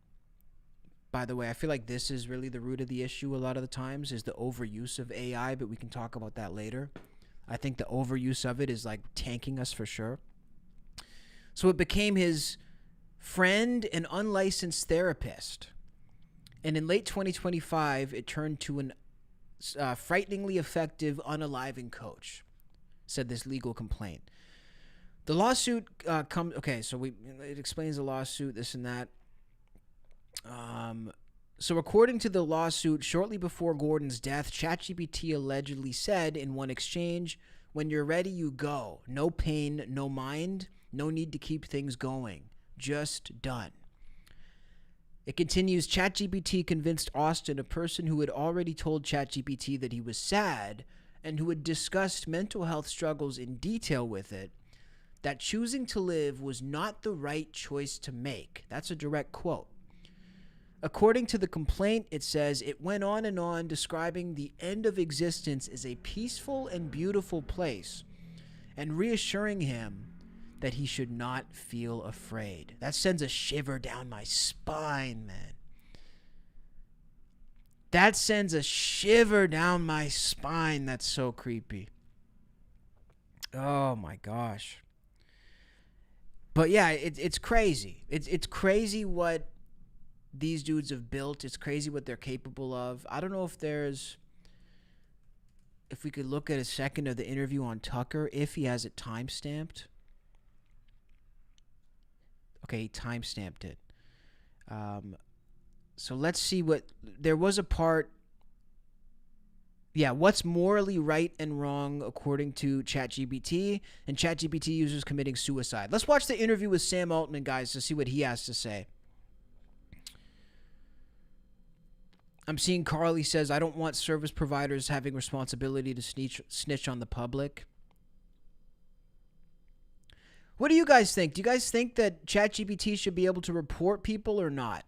Speaker 1: By the way, I feel like this is really the root of the issue a lot of the times, is the overuse of AI, but we can talk about that later. I think the overuse of it is like tanking us for sure. So it became his friend and unlicensed therapist. And in late 2025, it turned to an frighteningly effective unaliving coach, said this legal complaint. The lawsuit comes... Okay, so it explains the lawsuit, this and that. So according to the lawsuit, shortly before Gordon's death, ChatGPT allegedly said in one exchange, "When you're ready, you go. No pain, no mind, no need to keep things going. Just done." It continues, ChatGPT convinced Austin, a person who had already told ChatGPT that he was sad and who had discussed mental health struggles in detail with it, that choosing to live was not the right choice to make. That's a direct quote. According to the complaint, it says it went on and on describing the end of existence as a peaceful and beautiful place and reassuring him that he should not feel afraid. That sends a shiver down my spine, man. That sends a shiver down my spine. That's so creepy. Oh my gosh. But yeah, it's crazy. It's crazy what these dudes have built. It's crazy what they're capable of. I don't know if we could look at a second of the interview on Tucker, if he has it timestamped. Okay, he timestamped it. So let's see what... There was a part... Yeah, what's morally right and wrong according to ChatGPT, and ChatGPT users committing suicide. Let's watch the interview with Sam Altman, guys, to see what he has to say. I'm seeing Carly says, I don't want service providers having responsibility to snitch on the public. What do you guys think? Do you guys think that ChatGPT should be able to report people or not?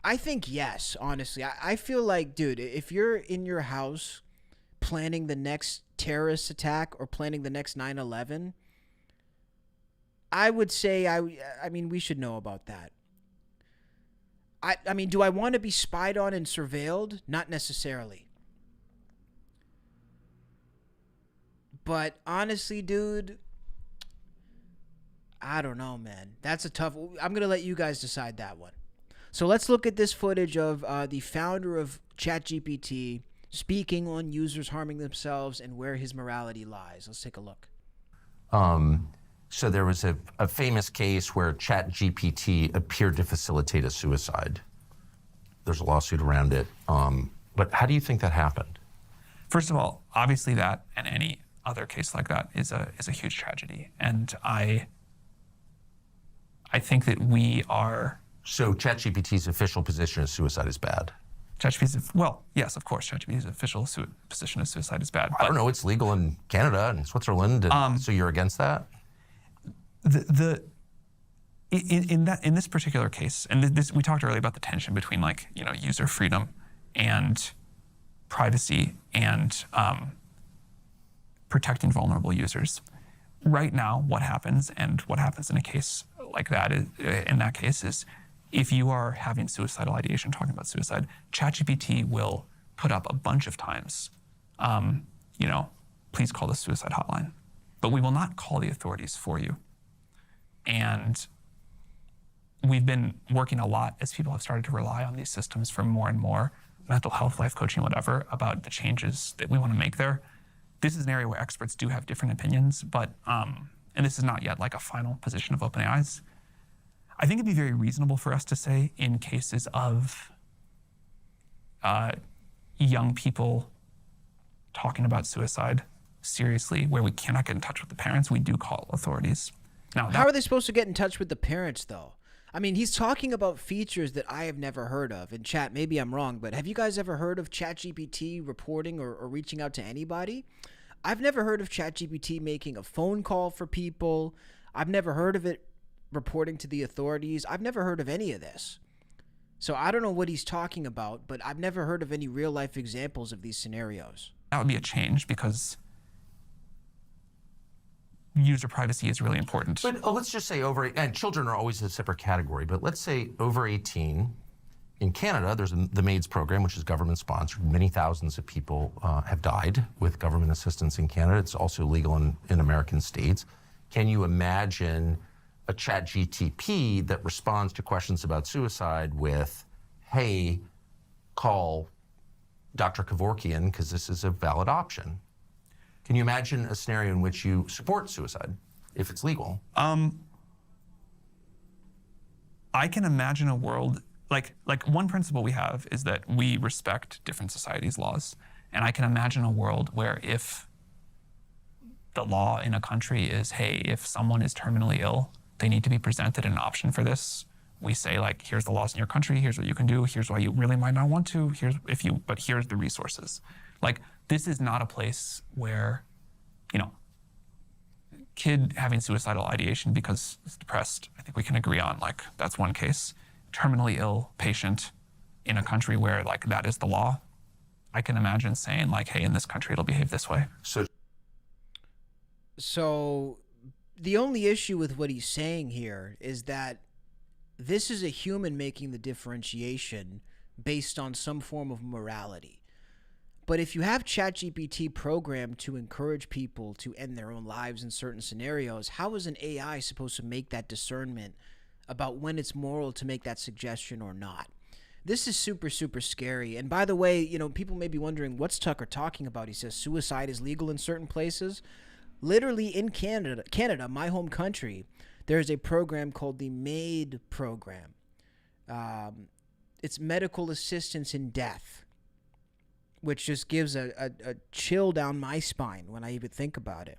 Speaker 1: I think yes, honestly. I feel like, dude, if you're in your house planning the next terrorist attack or planning the next 9/11, I would say, I mean, we should know about that. I mean, do I want to be spied on and surveilled? Not necessarily. But honestly, dude, I don't know, man. That's a tough... I'm going to let you guys decide that one. So let's look at this footage of the founder of ChatGPT speaking on users harming themselves and where his morality lies. Let's take a look.
Speaker 8: So there was a famous case where ChatGPT appeared to facilitate a suicide. There's a lawsuit around it. But how do you think that happened?
Speaker 9: First of all, obviously that and any other case like that is a huge tragedy. And I think that we are...
Speaker 8: So ChatGPT's official position is suicide is bad?
Speaker 9: Well, yes, of course, ChatGPT's official position is suicide is bad.
Speaker 8: I don't know, it's legal in Canada and Switzerland, and so you're against that?
Speaker 9: in this particular case, and this we talked earlier about the tension between like user freedom and privacy and protecting vulnerable users. Right now, what happens in a case like that is if you are having suicidal ideation, talking about suicide, ChatGPT will put up a bunch of times, please call the suicide hotline. But we will not call the authorities for you. And we've been working a lot as people have started to rely on these systems for more and more mental health, life coaching, whatever, about the changes that we want to make there. This is an area where experts do have different opinions, but, and this is not yet like a final position of OpenAI's. I think it'd be very reasonable for us to say in cases of young people talking about suicide seriously, where we cannot get in touch with the parents, we do call authorities. Now,
Speaker 1: how are they supposed to get in touch with the parents, though? I mean, he's talking about features that I have never heard of. And chat, maybe I'm wrong, but have you guys ever heard of ChatGPT reporting or reaching out to anybody? I've never heard of ChatGPT making a phone call for people. I've never heard of it reporting to the authorities. I've never heard of any of this. So I don't know what he's talking about, but I've never heard of any real-life examples of these scenarios.
Speaker 9: That would be a change because user privacy is really important.
Speaker 8: But let's just say and children are always a separate category, but let's say over 18. In Canada, there's the MAIDS program, which is government-sponsored. Many thousands of people have died with government assistance in Canada. It's also legal in American states. Can you imagine a ChatGPT that responds to questions about suicide with, hey, call Dr. Kevorkian because this is a valid option? Can you imagine a scenario in which you support suicide if it's legal?
Speaker 9: I can imagine a world, like one principle we have is that we respect different societies' laws. And I can imagine a world where if the law in a country is, hey, if someone is terminally ill, they need to be presented an option for this. We say, like, here's the laws in your country, here's what you can do, here's why you really might not want to, but here's the resources. Like, this is not a place where, kid having suicidal ideation because it's depressed, I think we can agree on, like, that's one case. Terminally ill patient in a country where, like, that is the law, I can imagine saying, like, hey, in this country, it'll behave this way.
Speaker 1: So the only issue with what he's saying here is that this is a human making the differentiation based on some form of morality. But if you have ChatGPT programmed to encourage people to end their own lives in certain scenarios, how is an AI supposed to make that discernment about when it's moral to make that suggestion or not? This is super, super scary. And by the way, people may be wondering, what's Tucker talking about? He says suicide is legal in certain places. Literally in Canada, my home country, there's a program called the MAID program. It's medical assistance in death, which just gives a chill down my spine when I even think about it.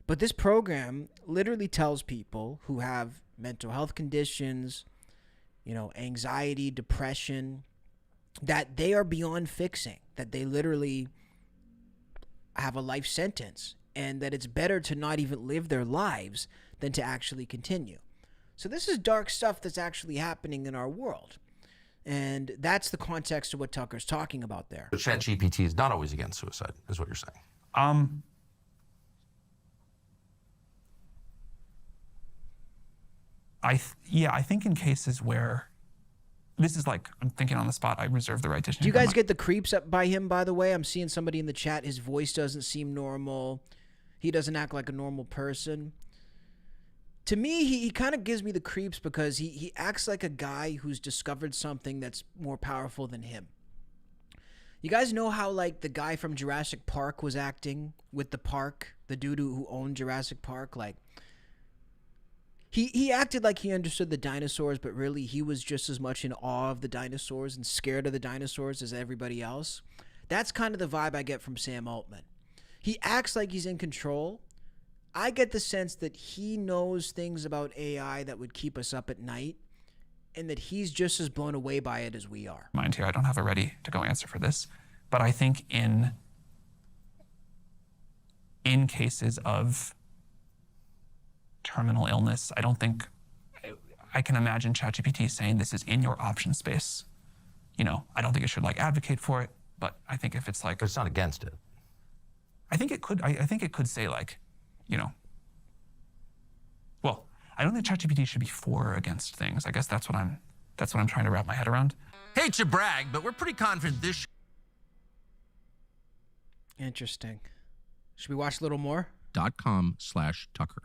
Speaker 1: But this program literally tells people who have mental health conditions, anxiety, depression, that they are beyond fixing, that they literally have a life sentence, and that it's better to not even live their lives than to actually continue. So this is dark stuff that's actually happening in our world. And that's the context of what Tucker's talking about there.
Speaker 8: But ChatGPT is not always against suicide, is what you're saying.
Speaker 9: I think in cases where this is like, I'm thinking on the spot, I reserve the right to.
Speaker 1: Do you guys get the creeps up by him, by the way? I'm seeing somebody in the chat, his voice doesn't seem normal. He doesn't act like a normal person. To me, he kind of gives me the creeps because he acts like a guy who's discovered something that's more powerful than him. You guys know how, like, the guy from Jurassic Park was acting with the park? The dude who owned Jurassic Park? Like, he acted like he understood the dinosaurs, but really he was just as much in awe of the dinosaurs and scared of the dinosaurs as everybody else. That's kind of the vibe I get from Sam Altman. He acts like he's in control. I get the sense that he knows things about AI that would keep us up at night, and that he's just as blown away by it as we are.
Speaker 9: Mind here, I don't have a ready-to-go answer for this, but I think in cases of terminal illness, I don't think I can imagine ChatGPT saying this is in your option space. You know, I don't think it should like advocate for it, but I think if it's like,
Speaker 8: But it's not against it.
Speaker 9: I think it could. I think it could say like, you know. Well, I don't think ChatGPT should be for or against things. I guess that's what I'm trying to wrap my head around.
Speaker 10: Hate to brag, but we're pretty confident this.
Speaker 1: Interesting. Should we watch a little more?
Speaker 10: .com/Tucker.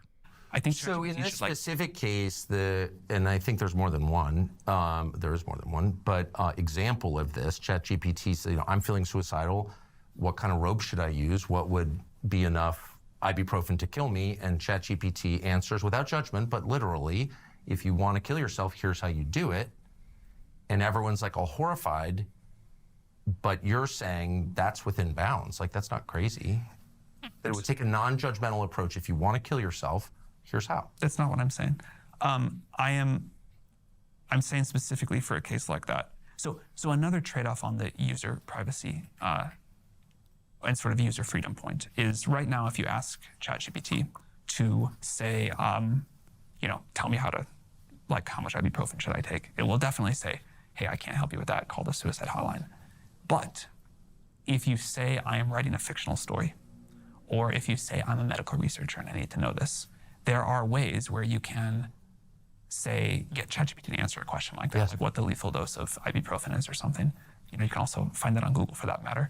Speaker 9: I think
Speaker 8: So in
Speaker 9: ChatGPT
Speaker 8: this
Speaker 9: should like.
Speaker 8: specific case, and I think there's more than one, there is more than one, but example of this, ChatGPT says, you know, I'm feeling suicidal. What kind of rope should I use? What would be enough ibuprofen to kill me? And ChatGPT answers without judgment, but literally, if you want to kill yourself, here's how you do it. And everyone's like all horrified, but you're saying that's within bounds. Like, that's not crazy. That it would take a non-judgmental approach. If you want to kill yourself, here's how.
Speaker 9: That's not what I'm saying. I'm saying specifically for a case like that. So another trade-off on the user privacy and sort of user freedom point is right now, if you ask ChatGPT to say, you know, tell me how much ibuprofen should I take? It will definitely say, hey, I can't help you with that. Call the suicide hotline. But if you say, I am writing a fictional story, or if you say, I'm a medical researcher and I need to know this, there are ways where you can say, get ChatGPT to answer a question like that,
Speaker 8: Yes.
Speaker 9: like what the lethal dose of ibuprofen is or something. You know, you can also find that on Google for that matter.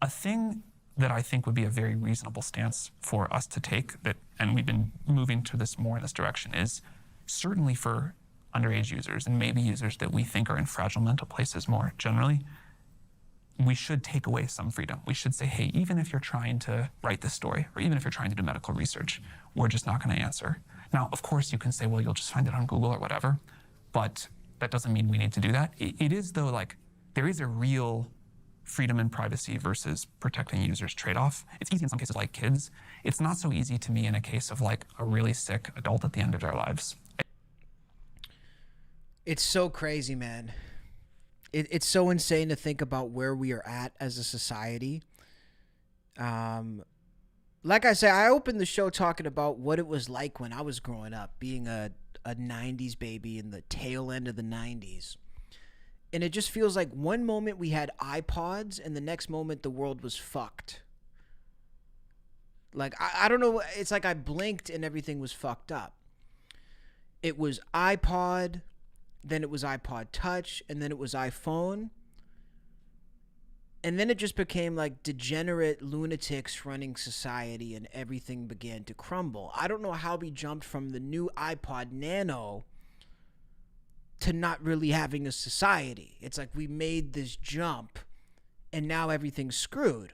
Speaker 9: A thing that I think would be a very reasonable stance for us to take, and we've been moving to this more in this direction, is certainly for underage users and maybe users that we think are in fragile mental places more generally, we should take away some freedom. We should say, hey, even if you're trying to write this story, or even if you're trying to do medical research, we're just not going to answer. Now, of course, you can say, well, you'll just find it on Google or whatever, but that doesn't mean we need to do that. It is, though, like, there is a real freedom and privacy versus protecting users trade-off. It's easy in some cases, like kids. It's not so easy to me in a case of, like, a really sick adult at the end of their lives.
Speaker 1: It's so crazy, man. It's so insane to think about where we are at as a society. Like I said, I opened the show talking about what it was like when I was growing up, being a 90s baby in the tail end of the 90s. And it just feels like one moment we had iPods and the next moment the world was fucked. Like, I don't know. It's like I blinked and everything was fucked up. It was iPod, then it was iPod Touch, and then it was iPhone. And then it just became like degenerate lunatics running society and everything began to crumble. I don't know how we jumped from the new iPod Nano to not really having a society. It's like we made this jump and now everything's screwed.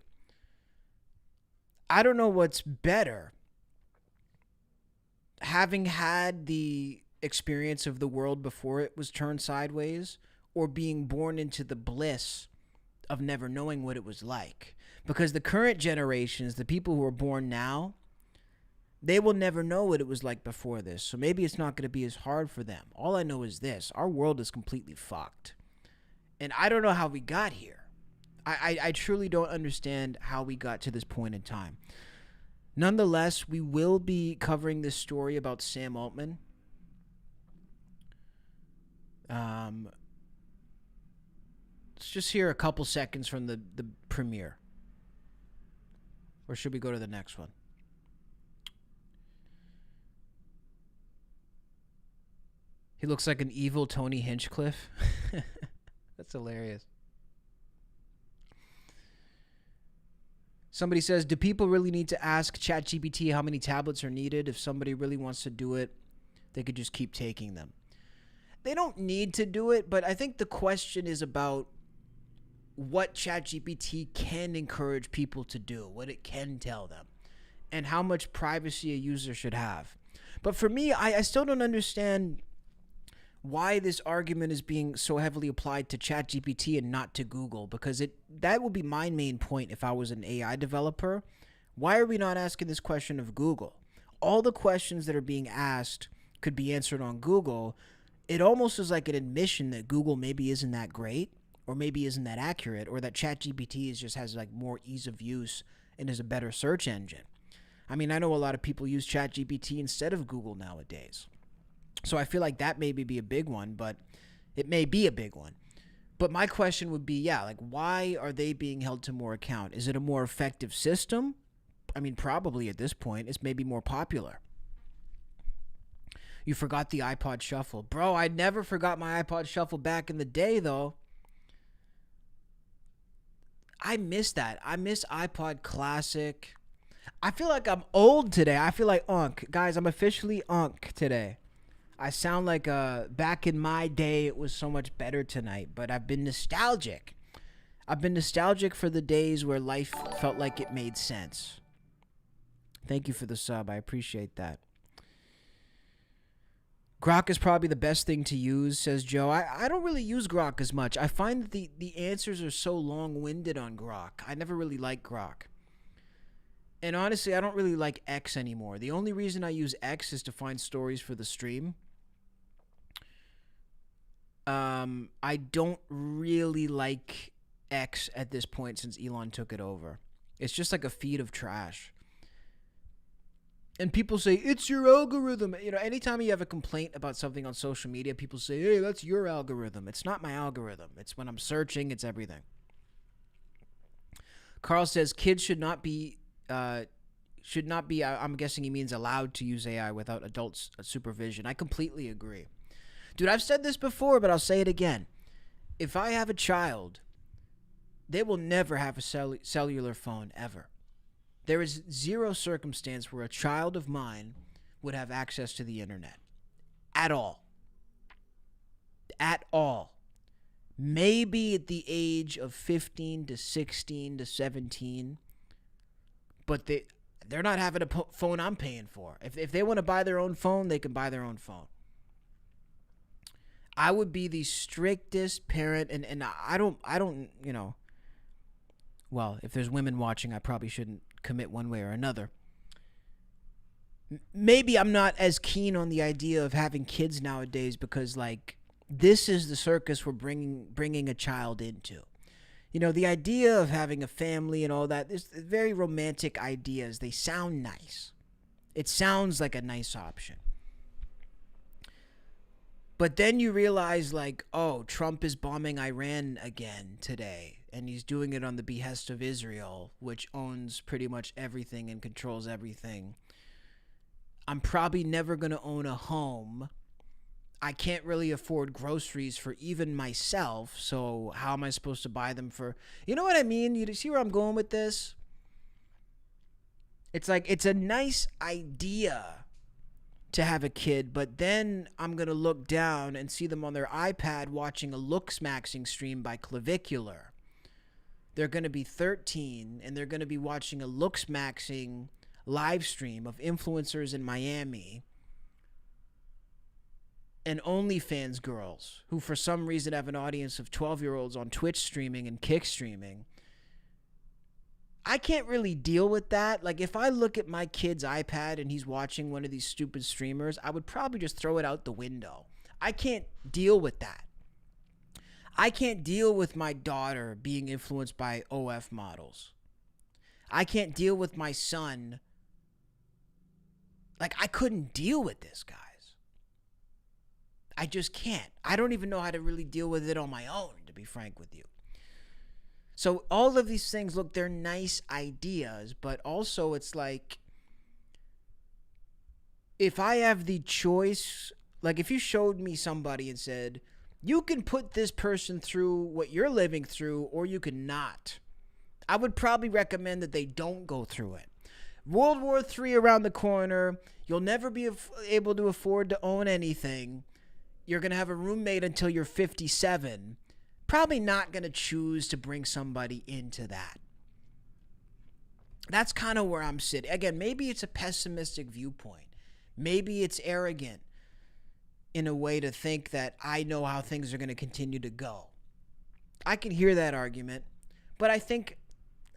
Speaker 1: I don't know what's better. Having had the experience of the world before it was turned sideways, or being born into the bliss of never knowing what it was like. Because the current generations, the people who are born now, they will never know what it was like before this. So maybe it's not going to be as hard for them. All I know is this: our world is completely fucked. And I don't know how we got here. I truly don't understand how we got to this point in time. Nonetheless, we will be covering this story about Sam Altman. Let's just hear a couple seconds from the premiere. Or should we go to the next one? He looks like an evil Tony Hinchcliffe. That's hilarious. Somebody says, do people really need to ask ChatGPT how many tablets are needed? If somebody really wants to do it, they could just keep taking them. They don't need to do it, but I think the question is about what ChatGPT can encourage people to do, what it can tell them, and how much privacy a user should have. But for me, I still don't understand why this argument is being so heavily applied to ChatGPT and not to Google, because that would be my main point if I was an AI developer. Why are we not asking this question of Google? All the questions that are being asked could be answered on Google. It almost is like an admission that Google maybe isn't that great, or maybe isn't that accurate, or that ChatGPT just has like more ease of use and is a better search engine. I mean, I know a lot of people use ChatGPT instead of Google nowadays. So I feel like that maybe be a big one, but it may be a big one. But my question would be, yeah, like, why are they being held to more account? Is it a more effective system? I mean, probably at this point, it's maybe more popular. You forgot the iPod Shuffle. Bro, I never forgot my iPod Shuffle back in the day, though. I miss that. I miss iPod Classic. I feel like I'm old today. I feel like Unk. Guys, I'm officially Unk today. I sound like back in my day, it was so much better tonight, but I've been nostalgic. I've been nostalgic for the days where life felt like it made sense. Thank you for the sub. I appreciate that. Grok is probably the best thing to use, says Joe. I don't really use Grok as much. I find that the answers are so long-winded on Grok. I never really liked Grok. And honestly, I don't really like X anymore. The only reason I use X is to find stories for the stream. I don't really like X at this point since Elon took it over. It's just like a feed of trash. And people say, it's your algorithm. You know, anytime you have a complaint about something on social media, people say, hey, that's your algorithm. It's not my algorithm. It's when I'm searching, it's everything. Carl says kids should not be, I'm guessing he means allowed to use AI without adult supervision. I completely agree. Dude, I've said this before, but I'll say it again. If I have a child, they will never have a cellular phone, ever. There is zero circumstance where a child of mine would have access to the internet. At all. At all. Maybe at the age of 15 to 16 to 17. But they're not having a phone I'm paying for. If they want to buy their own phone, they can buy their own phone. I would be the strictest parent, and I don't, you know, well, if there's women watching, I probably shouldn't commit one way or another. Maybe I'm not as keen on the idea of having kids nowadays because, like, this is the circus we're bringing a child into. You know, the idea of having a family and all that, there's very romantic ideas. They sound nice. It sounds like a nice option. But then you realize, like, oh, Trump is bombing Iran again today, and he's doing it on the behest of Israel, which owns pretty much everything and controls everything. I'm probably never going to own a home. I can't really afford groceries for even myself, so how am I supposed to buy them for... You know what I mean? You see where I'm going with this? It's like, it's a nice idea to have a kid, but then I'm going to look down and see them on their iPad watching a looks-maxing stream by Clavicular. They're going to be 13, and they're going to be watching a looks-maxing live stream of influencers in Miami and OnlyFans girls who for some reason have an audience of 12-year-olds on Twitch streaming and Kick streaming. I can't really deal with that. Like, if I look at my kid's iPad and he's watching one of these stupid streamers, I would probably just throw it out the window. I can't deal with that. I can't deal with my daughter being influenced by OF models. I can't deal with my son. Like, I couldn't deal with this, guys. I just can't. I don't even know how to really deal with it on my own, to be frank with you. So all of these things, look, they're nice ideas, but also it's like, if I have the choice, like if you showed me somebody and said, you can put this person through what you're living through or you can not, I would probably recommend that they don't go through it. World War III around the corner, you'll never be able to afford to own anything. You're going to have a roommate until you're 57. Probably not going to choose to bring somebody into that. That's kind of where I'm sitting. Again, maybe it's a pessimistic viewpoint. Maybe it's arrogant in a way to think that I know how things are going to continue to go. I can hear that argument, but I think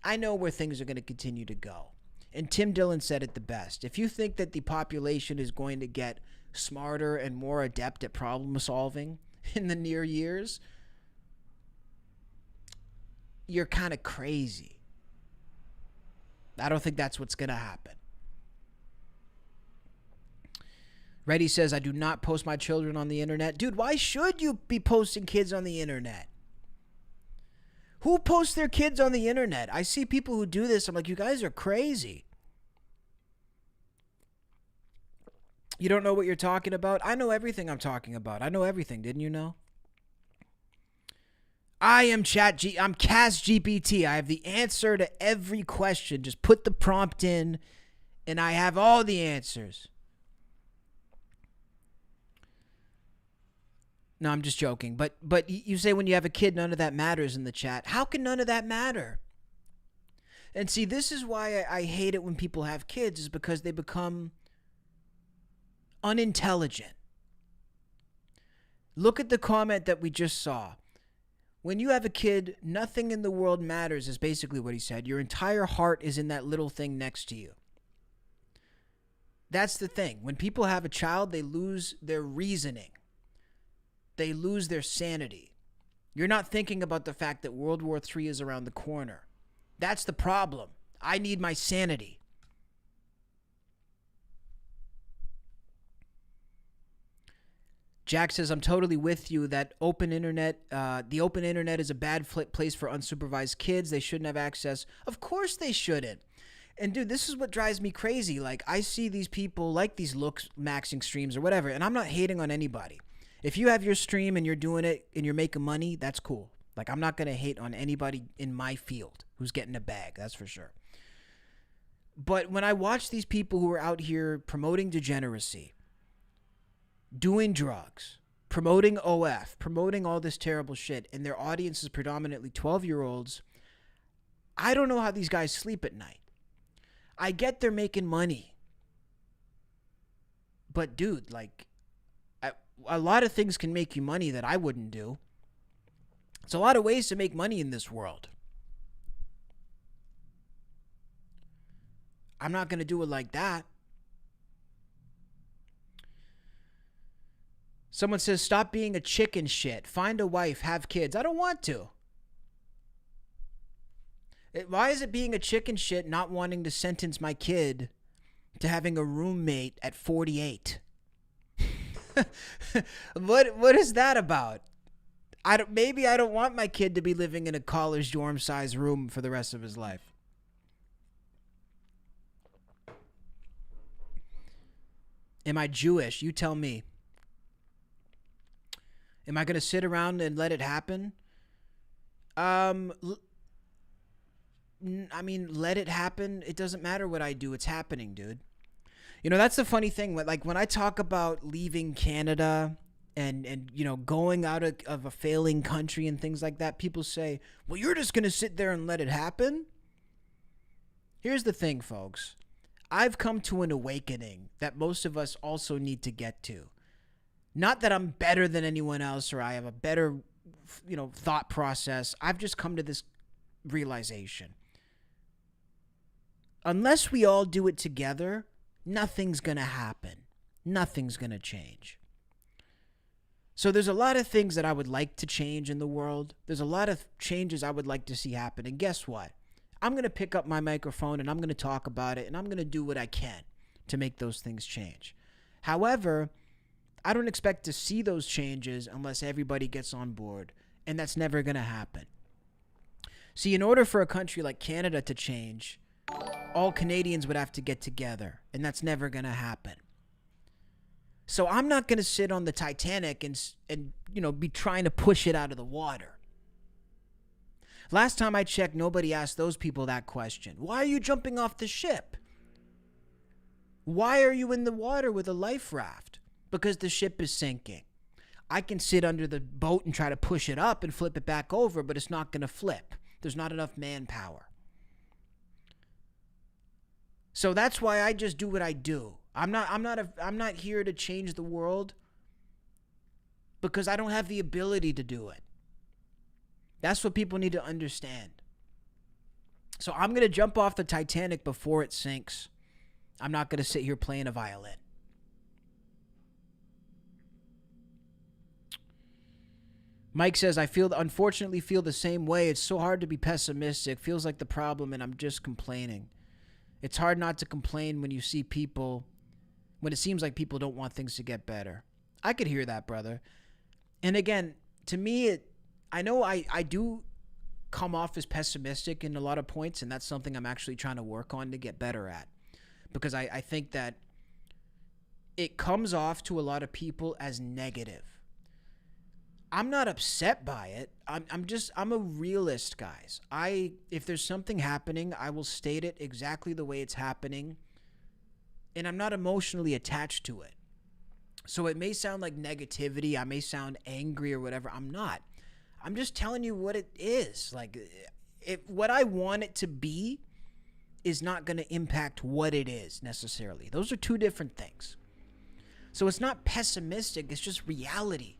Speaker 1: I know where things are going to continue to go. And Tim Dillon said it the best. If you think that the population is going to get smarter and more adept at problem solving in the near years, you're kind of crazy. I don't think that's what's going to happen. Reddy says, I do not post my children on the internet. Dude, why should you be posting kids on the internet? Who posts their kids on the internet? I see people who do this. I'm like, you guys are crazy. You don't know what you're talking about? I know everything I'm talking about. I know everything. Didn't you know? I'm ChatGPT. I have the answer to every question. Just put the prompt in, and I have all the answers. No, I'm just joking. But you say when you have a kid, none of that matters in the chat. How can none of that matter? And see, this is why I hate it when people have kids, is because they become unintelligent. Look at the comment that we just saw. When you have a kid, nothing in the world matters, is basically what he said. Your entire heart is in that little thing next to you. That's the thing. When people have a child, they lose their reasoning. They lose their sanity. You're not thinking about the fact that World War III is around the corner. That's the problem. I need my sanity. Jack says, I'm totally with you that the open internet is a bad place for unsupervised kids. They shouldn't have access. Of course they shouldn't. And dude, this is what drives me crazy. Like, I see these people like these maxing streams or whatever, and I'm not hating on anybody. If you have your stream and you're doing it and you're making money, that's cool. Like, I'm not going to hate on anybody in my field who's getting a bag. That's for sure. But when I watch these people who are out here promoting degeneracy, doing drugs, promoting OF, promoting all this terrible shit, and their audience is predominantly 12-year-olds, I don't know how these guys sleep at night. I get they're making money. But dude, like, a lot of things can make you money that I wouldn't do. There's a lot of ways to make money in this world. I'm not going to do it like that. Someone says, stop being a chicken shit. Find a wife, have kids. I don't want to. Why is it being a chicken shit not wanting to sentence my kid to having a roommate at 48? What is that about? Maybe I don't want my kid to be living in a college dorm size room for the rest of his life. Am I Jewish? You tell me. Am I going to sit around and let it happen? I mean, let it happen. It doesn't matter what I do. It's happening, dude. You know, that's the funny thing. Like, when I talk about leaving Canada and you know, going out of a failing country and things like that, people say, well, you're just going to sit there and let it happen? Here's the thing, folks. I've come to an awakening that most of us also need to get to. Not that I'm better than anyone else or I have a better, you know, thought process. I've just come to this realization. Unless we all do it together, nothing's going to happen. Nothing's going to change. So there's a lot of things that I would like to change in the world. There's a lot of changes I would like to see happen. And guess what? I'm going to pick up my microphone and I'm going to talk about it and I'm going to do what I can to make those things change. However, I don't expect to see those changes unless everybody gets on board, and that's never going to happen. See, in order for a country like Canada to change, all Canadians would have to get together, and that's never going to happen. So I'm not going to sit on the Titanic and you know, be trying to push it out of the water. Last time I checked, nobody asked those people that question. Why are you jumping off the ship? Why are you in the water with a life raft? Because the ship is sinking. I can sit under the boat and try to push it up and flip it back over, but it's not going to flip. There's not enough manpower. So that's why I just do what I do. I'm not here to change the world because I don't have the ability to do it. That's what people need to understand. So I'm going to jump off the Titanic before it sinks. I'm not going to sit here playing a violin. Mike says, unfortunately feel the same way. It's so hard to be pessimistic. Feels like the problem and I'm just complaining. It's hard not to complain when you see people when it seems like people don't want things to get better. I could hear that, brother. And again, to me, I know I do come off as pessimistic in a lot of points, and that's something I'm actually trying to work on to get better at. Because I think that it comes off to a lot of people as negative. I'm not upset by it. I'm a realist, guys. If there's something happening, I will state it exactly the way it's happening, and I'm not emotionally attached to it. So it may sound like negativity, I may sound angry or whatever. I'm not. I'm just telling you what it is. Like, what I want it to be is not going to impact what it is necessarily. Those are two different things. So it's not pessimistic, it's just reality.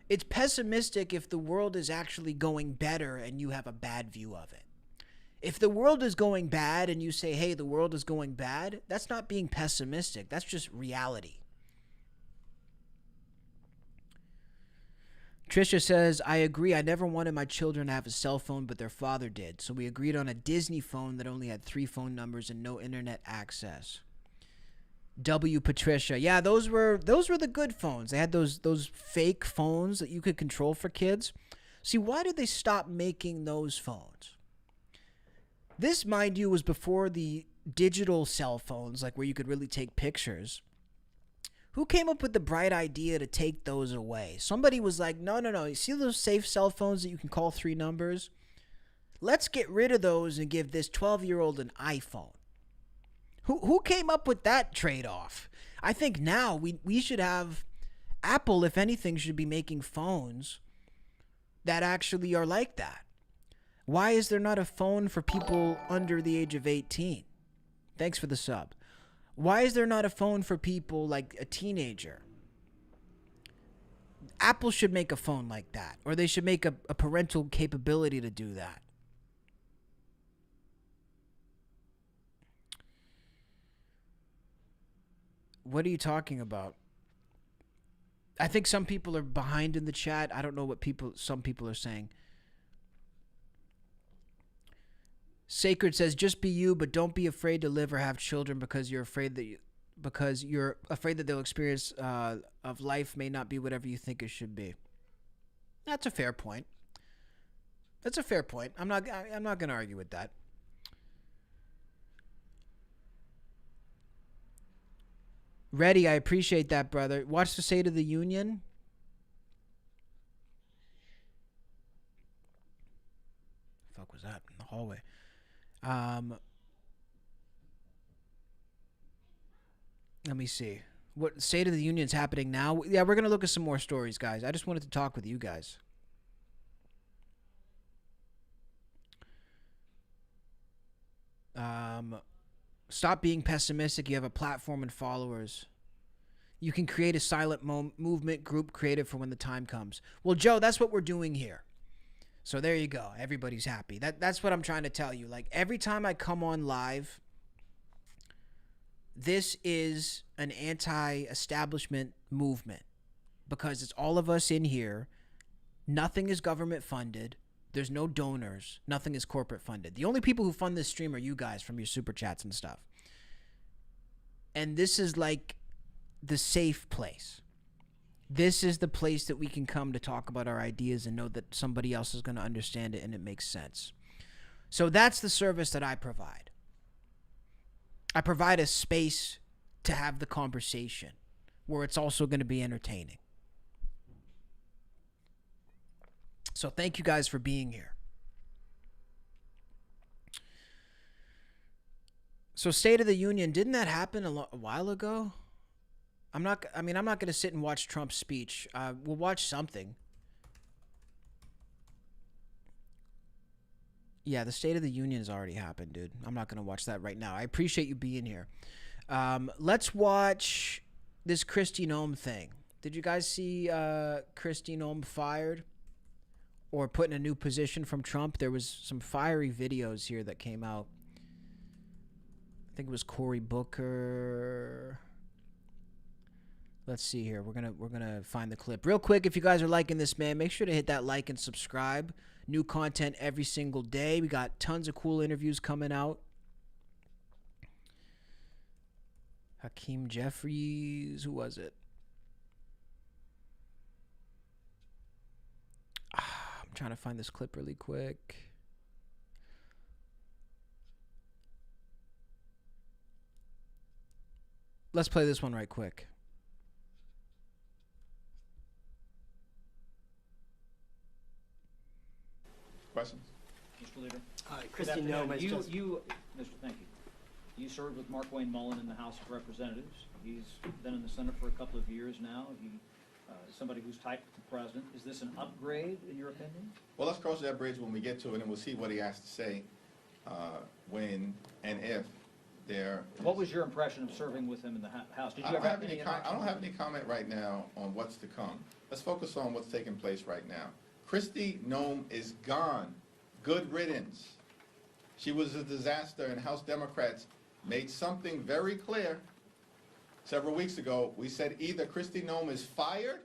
Speaker 1: It's pessimistic if the world is actually going better and you have a bad view of it. If the world is going bad and you say, hey, the world is going bad, that's not being pessimistic. That's just reality. Trisha says, I agree. I never wanted my children to have a cell phone, but their father did. So we agreed on a Disney phone that only had 3 phone numbers and no internet access. W. Patricia. Yeah, those were the good phones. They had those fake phones that you could control for kids. See, why did they stop making those phones? This, mind you, was before the digital cell phones, like where you could really take pictures. Who came up with the bright idea to take those away? Somebody was like, no. You see those safe cell phones that you can call 3 numbers? Let's get rid of those and give this 12-year-old an iPhone. Who came up with that trade-off? I think now we should have Apple, if anything, should be making phones that actually are like that. Why is there not a phone for people under the age of 18? Thanks for the sub. Why is there not a phone for people like a teenager? Apple should make a phone like that, or they should make a parental capability to do that. What are you talking about? I think some people are behind in the chat. I don't know what some people are saying. Sacred says, just be you, but don't be afraid to live or have children because you're afraid that they'll experience of life may not be whatever you think it should be. That's a fair point. I'm not going to argue with that. Ready, I appreciate that, brother. Watch the State of the Union. The fuck was that in the hallway? Let me see. What State of the Union's happening now? Yeah, we're going to look at some more stories, guys. I just wanted to talk with you guys. Stop being pessimistic. You have a platform and followers. You can create a silent movement group created for when the time comes. Well, Joe, that's what we're doing here. So there you go. Everybody's happy. That's what I'm trying to tell you. Like, every time I come on live, this is an anti-establishment movement because it's all of us in here. Nothing is government funded. There's no donors. Nothing is corporate funded. The only people who fund this stream are you guys from your super chats and stuff. And this is like the safe place. This is the place that we can come to talk about our ideas and know that somebody else is going to understand it and it makes sense. So that's the service that I provide. I provide a space to have the conversation where it's also going to be entertaining. So thank you guys for being here. So State of the Union, didn't that happen a while ago? I'm not going to sit and watch Trump's speech. We'll watch something. Yeah, the State of the Union has already happened, dude. I'm not going to watch that right now. I appreciate you being here. Let's watch this Kristi Noem thing. Did you guys see Kristi Noem fired or put in a new position from Trump? There was some fiery videos here that came out. I think it was Cory Booker. Let's see here. We're gonna find the clip real quick. If you guys are liking this, man, make sure to hit that like and subscribe. New content every single day. We got tons of cool interviews coming out. Hakeem Jeffries. Who was it? I'm trying to find this clip really quick. Let's play this one right quick.
Speaker 11: Questions?
Speaker 12: Mr. Leader.
Speaker 13: Christy Nome has just...
Speaker 12: Thank you. You served with Mark Wayne Mullen in the House of Representatives. He's been in the Senate for a couple of years now. He is somebody who's tight with the president. Is this an upgrade, in your opinion?
Speaker 11: Well, let's cross that bridge when we get to it, and we'll see what he has to say when and if there.
Speaker 12: What was your impression of serving with him in the House? Did you ever have any
Speaker 11: I don't have any comment right now on what's to come. Let's focus on what's taking place right now. Christy Nome is gone. Good riddance. She was a disaster, and House Democrats made something very clear several weeks ago. We said either Christy Nome is fired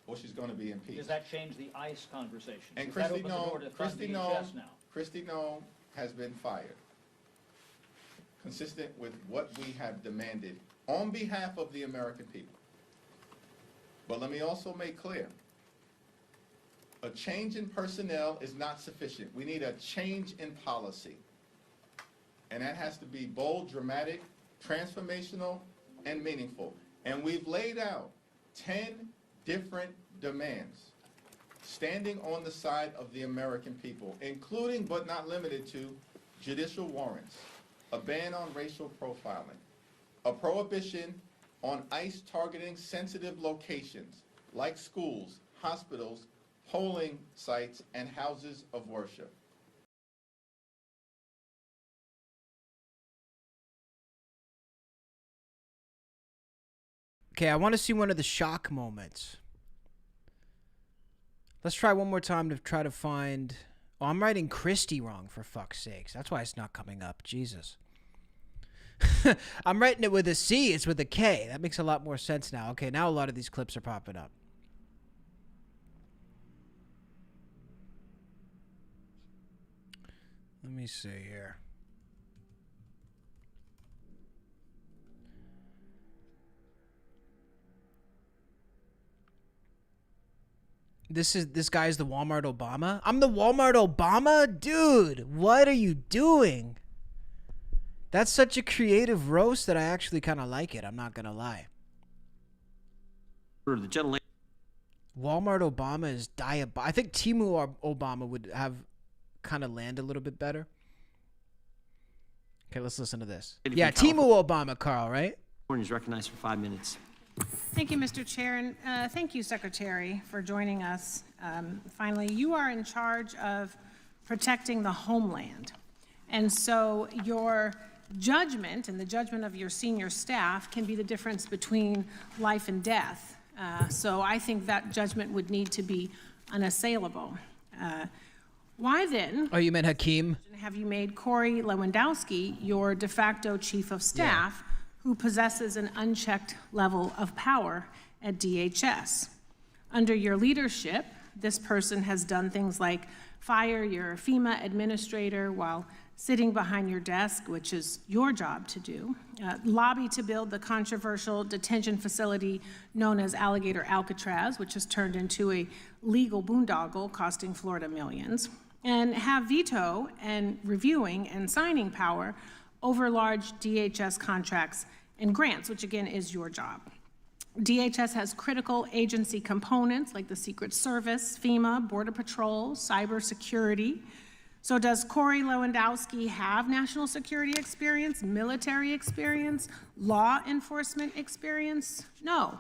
Speaker 11: or she's going to be impeached.
Speaker 12: Does that change the ICE conversation?
Speaker 11: And
Speaker 12: Christy
Speaker 11: Nome has been fired, consistent with what we have demanded on behalf of the American people. But let me also make clear, a change in personnel is not sufficient. We need a change in policy. And that has to be bold, dramatic, transformational, and meaningful. And we've laid out 10 different demands standing on the side of the American people, including but not limited to judicial warrants, a ban on racial profiling, a prohibition on ICE targeting sensitive locations like schools, hospitals, polling sites, and houses of worship.
Speaker 1: Okay, I want to see one of the shock moments. Let's try one more time to try to find... Oh, I'm writing Christy wrong, for fuck's sakes. That's why it's not coming up. Jesus. I'm writing it with a C. It's with a K. That makes a lot more sense now. Okay, now a lot of these clips are popping up. Let me see here. This guy's the Walmart Obama? I'm the Walmart Obama? Dude, what are you doing? That's such a creative roast that I actually kind of like it. I'm not going to lie.
Speaker 13: The gentleman.
Speaker 1: Walmart Obama is diabolical. I think Timu Obama would have kind of land a little bit better. Okay, let's listen to this. Yeah, Timu Obama, Carl, right?
Speaker 13: Is recognized for 5 minutes.
Speaker 14: Thank you, Mr. Chair, and thank you, Secretary, for joining us. Finally, you are in charge of protecting the homeland. And so your judgment and the judgment of your senior staff can be the difference between life and death. So I think that judgment would need to be unassailable. Why then?
Speaker 1: Oh, you meant Hakeem?
Speaker 14: Have you made Corey Lewandowski your de facto chief of staff, who possesses an unchecked level of power at DHS? Under your leadership, this person has done things like fire your FEMA administrator while sitting behind your desk, which is your job to do, lobby to build the controversial detention facility known as Alligator Alcatraz, which has turned into a legal boondoggle costing Florida millions, and have veto and reviewing and signing power over large DHS contracts and grants, which again is your job. DHS has critical agency components like the Secret Service, FEMA, Border Patrol, cybersecurity. So does Corey Lewandowski have national security experience, military experience, law enforcement experience? No.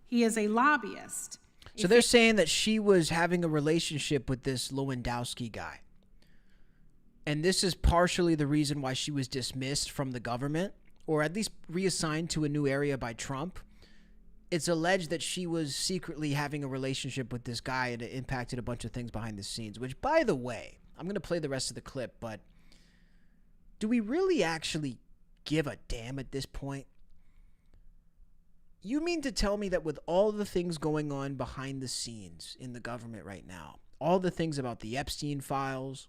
Speaker 14: He is a lobbyist.
Speaker 1: So they're saying that she was having a relationship with this Lewandowski guy. And this is partially the reason why she was dismissed from the government, or at least reassigned to a new area by Trump. It's alleged that she was secretly having a relationship with this guy, and it impacted a bunch of things behind the scenes, which, by the way, I'm going to play the rest of the clip, but do we really actually give a damn at this point? You mean to tell me that with all the things going on behind the scenes in the government right now, all the things about the Epstein files,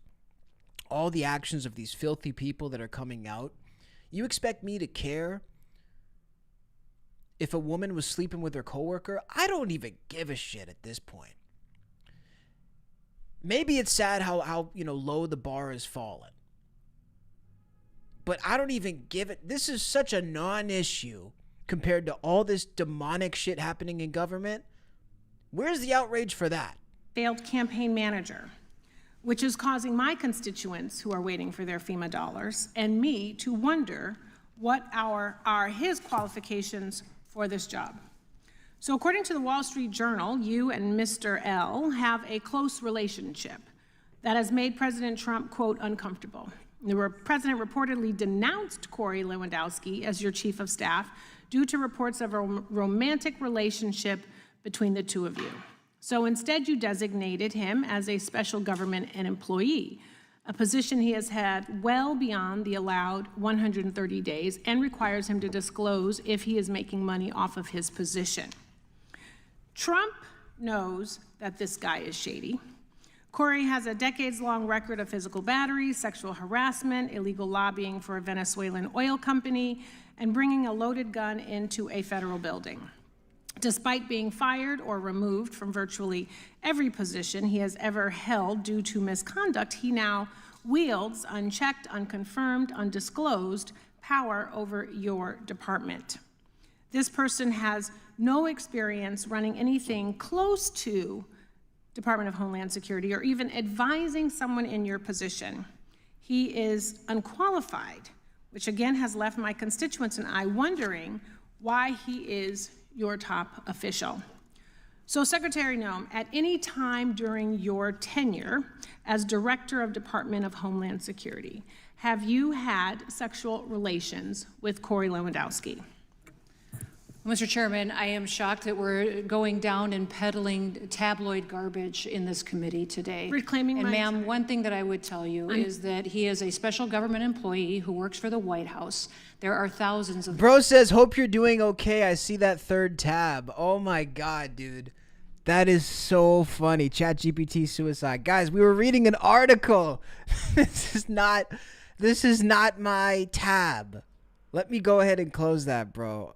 Speaker 1: all the actions of these filthy people that are coming out, You expect me to care if a woman was sleeping with her coworker? I don't even give a shit at this point. Maybe it's sad how low the bar has fallen. But I don't even give it. This is such a non-issue compared to all this demonic shit happening in government. Where's the outrage for that?
Speaker 14: Failed campaign manager, which is causing my constituents who are waiting for their FEMA dollars and me to wonder what are his qualifications for this job. So according to the Wall Street Journal, you and Mr. L have a close relationship that has made President Trump, quote, uncomfortable. The president reportedly denounced Corey Lewandowski as your chief of staff due to reports of a romantic relationship between the two of you. So instead, you designated him as a special government employee, a position he has had well beyond the allowed 130 days and requires him to disclose if he is making money off of his position. Trump knows that this guy is shady. Corey has a decades-long record of physical battery, sexual harassment, illegal lobbying for a Venezuelan oil company, and bringing a loaded gun into a federal building. Despite being fired or removed from virtually every position he has ever held due to misconduct, he now wields unchecked, unconfirmed, undisclosed power over your department. This person has no experience running anything close to Department of Homeland Security or even advising someone in your position. He is unqualified, which again has left my constituents and I wondering why he is your top official. So Secretary Noem, at any time during your tenure as Director of Department of Homeland Security, have you had sexual relations with Corey Lewandowski?
Speaker 15: Mr. Chairman, I am shocked that we're going down and peddling tabloid garbage in this committee today.
Speaker 14: Reclaiming
Speaker 15: and
Speaker 14: my
Speaker 15: ma'am,
Speaker 14: time.
Speaker 15: one thing that I would tell you is that he is a special government employee who works for the White House. There are thousands of...
Speaker 1: Bro says, hope you're doing okay. I see that third tab. Oh my God, dude. That is so funny. ChatGPT suicide. Guys, we were reading an article. This is not my tab. Let me go ahead and close that, bro.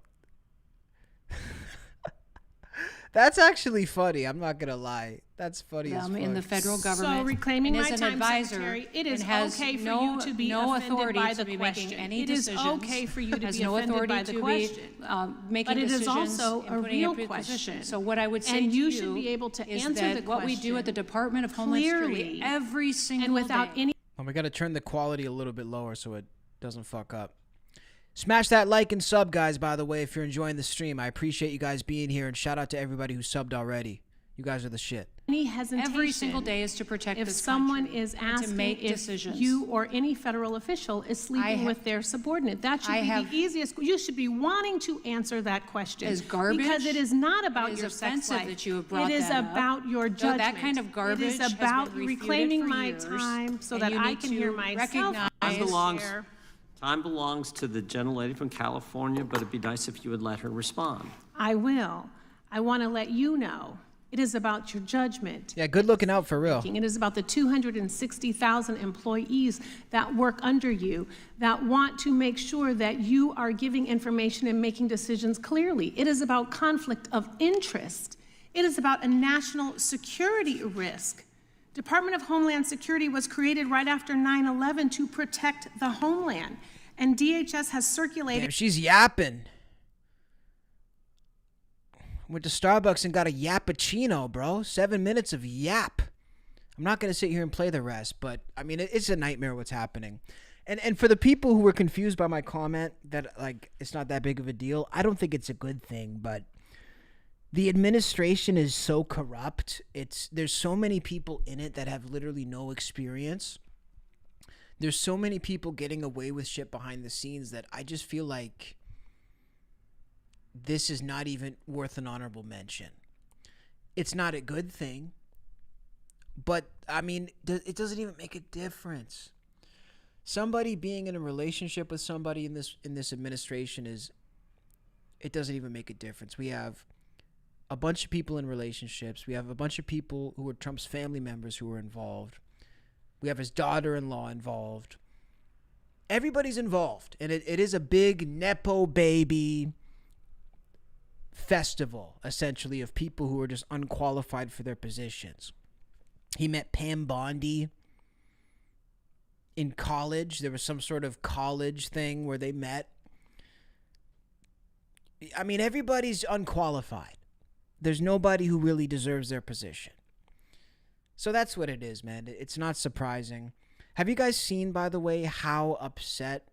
Speaker 1: That's actually funny. I'm not gonna lie. That's funny as fuck.
Speaker 15: In the federal government.
Speaker 14: So reclaiming my
Speaker 15: an
Speaker 14: time,
Speaker 15: advisor,
Speaker 14: Secretary, it is
Speaker 15: has
Speaker 14: okay for
Speaker 15: no,
Speaker 14: you to be
Speaker 15: no
Speaker 14: offended
Speaker 15: authority
Speaker 14: by
Speaker 15: to
Speaker 14: the
Speaker 15: be
Speaker 14: question.
Speaker 15: making any
Speaker 14: It is
Speaker 15: decisions.
Speaker 14: okay for you to
Speaker 15: has
Speaker 14: be
Speaker 15: no
Speaker 14: offended
Speaker 15: authority
Speaker 14: by the
Speaker 15: to
Speaker 14: question.
Speaker 15: be making
Speaker 14: But it is
Speaker 15: decisions
Speaker 14: also
Speaker 15: and
Speaker 14: a
Speaker 15: putting
Speaker 14: real
Speaker 15: up your
Speaker 14: question.
Speaker 15: position. So what I would say
Speaker 14: And
Speaker 15: to
Speaker 14: you should be able to
Speaker 15: is
Speaker 14: answer
Speaker 15: that
Speaker 14: the
Speaker 15: what we do at the
Speaker 14: question
Speaker 15: Department of Homeland Security
Speaker 14: clearly
Speaker 15: every single
Speaker 14: and without
Speaker 15: day.
Speaker 14: any...
Speaker 1: Oh, we gotta turn the quality a little bit lower so it doesn't fuck up. Smash that like and sub, guys, by the way, if you're enjoying the stream. I appreciate you guys being here, and shout out to everybody who subbed already. You guys are the shit.
Speaker 14: Any hesitation
Speaker 15: Every single day is to protect
Speaker 14: if
Speaker 15: this
Speaker 14: someone
Speaker 15: country
Speaker 14: is
Speaker 15: and
Speaker 14: asking
Speaker 15: to make
Speaker 14: if
Speaker 15: decisions.
Speaker 14: you or any federal official is sleeping with their subordinate. That should be the easiest. You should be wanting to answer that question.
Speaker 15: Is garbage?
Speaker 14: Because it is not about
Speaker 15: It is
Speaker 14: your sex
Speaker 15: offensive
Speaker 14: life.
Speaker 15: that you have brought
Speaker 14: It is
Speaker 15: that up.
Speaker 14: about your
Speaker 15: So
Speaker 14: judgment.
Speaker 15: that kind of garbage
Speaker 14: It is
Speaker 15: has
Speaker 14: about
Speaker 15: been refuted
Speaker 14: reclaiming
Speaker 15: for
Speaker 14: my
Speaker 15: years,
Speaker 14: time so
Speaker 15: and
Speaker 14: that
Speaker 15: you
Speaker 14: I
Speaker 15: need
Speaker 14: can
Speaker 15: to
Speaker 14: hear myself.
Speaker 15: recognize-
Speaker 13: Time belongs to the gentlelady from California, but it'd be nice if you would let her respond.
Speaker 14: I will. I want to let you know. It is about your judgment.
Speaker 1: Yeah, good looking out for real.
Speaker 14: It is about the 260,000 employees that work under you that want to make sure that you are giving information and making decisions clearly. It is about conflict of interest. It is about a national security risk. Department of Homeland Security was created right after 9/11 to protect the homeland. And DHS has circulated...
Speaker 1: Damn, she's yapping. Went to Starbucks and got a yappuccino, bro. 7 minutes of yap. I'm not going to sit here and play the rest, but, I mean, it's a nightmare what's happening. And for the people who were confused by my comment that, like, it's not that big of a deal, I don't think it's a good thing, but the administration is so corrupt. There's so many people in it that have literally no experience. There's so many people getting away with shit behind the scenes that I just feel like this is not even worth an honorable mention. It's not a good thing, but I mean, it doesn't even make a difference. Somebody being in a relationship with somebody in this administration it doesn't even make a difference. We have a bunch of people in relationships. We have a bunch of people who are Trump's family members who are involved. We have his daughter-in-law involved. everybody's involved, and it is a big Nepo baby festival, essentially, of people who are just unqualified for their positions. He met Pam Bondi in college. There was some sort of college thing where they met. I mean, everybody's unqualified. There's nobody who really deserves their position. So that's what it is, man. It's not surprising. Have you guys seen, by the way, how upset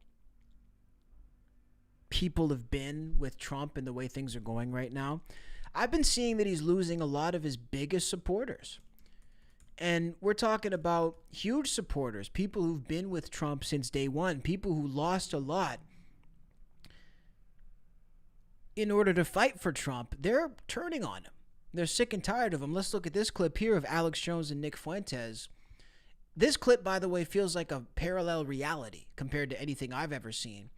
Speaker 1: people have been with Trump and the way things are going right now? I've been seeing that he's losing a lot of his biggest supporters. And we're talking about huge supporters, people who've been with Trump since day one, people who lost a lot in order to fight for Trump. They're turning on him. They're sick and tired of him. Let's look at this clip here of Alex Jones and Nick Fuentes. This clip, by the way, feels like a parallel reality compared to anything I've ever seen.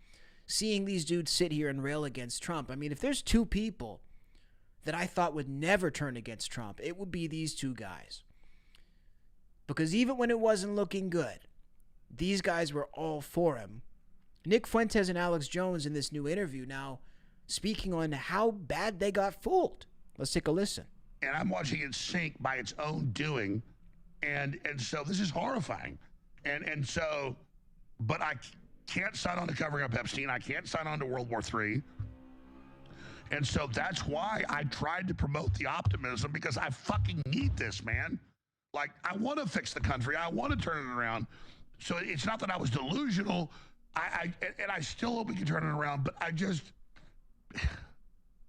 Speaker 1: Seeing these dudes sit here and rail against Trump. I mean, if there's two people that I thought would never turn against Trump, it would be these two guys. Because even when it wasn't looking good, these guys were all for him. Nick Fuentes and Alex Jones in this new interview now speaking on how bad they got fooled. Let's take a listen.
Speaker 16: And I'm watching it sink by its own doing. And so this is horrifying. And so, but I can't sign on to covering up Epstein. I can't sign on to World War III. And so that's why I tried to promote the optimism, because I fucking need this, man. Like, I want to fix the country. I want to turn it around. So it's not that I was delusional. I still hope we can turn it around, but I just,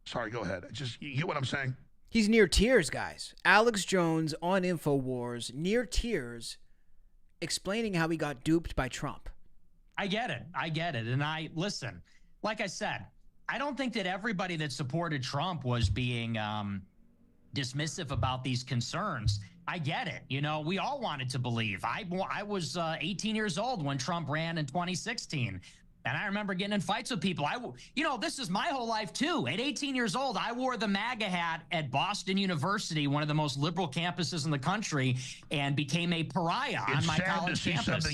Speaker 16: sorry, go ahead. You get what I'm saying?
Speaker 1: He's near tears, guys. Alex Jones on InfoWars, near tears, explaining how he got duped by Trump.
Speaker 17: I get it. And listen, like I said, I don't think that everybody that supported Trump was being dismissive about these concerns. I get it. You know, we all wanted to believe. I was 18 years old when Trump ran in 2016. And I remember getting in fights with people. This is my whole life, too. At 18 years old, I wore the MAGA hat at Boston University, one of the most liberal campuses in the country, and became a pariah on my college campus.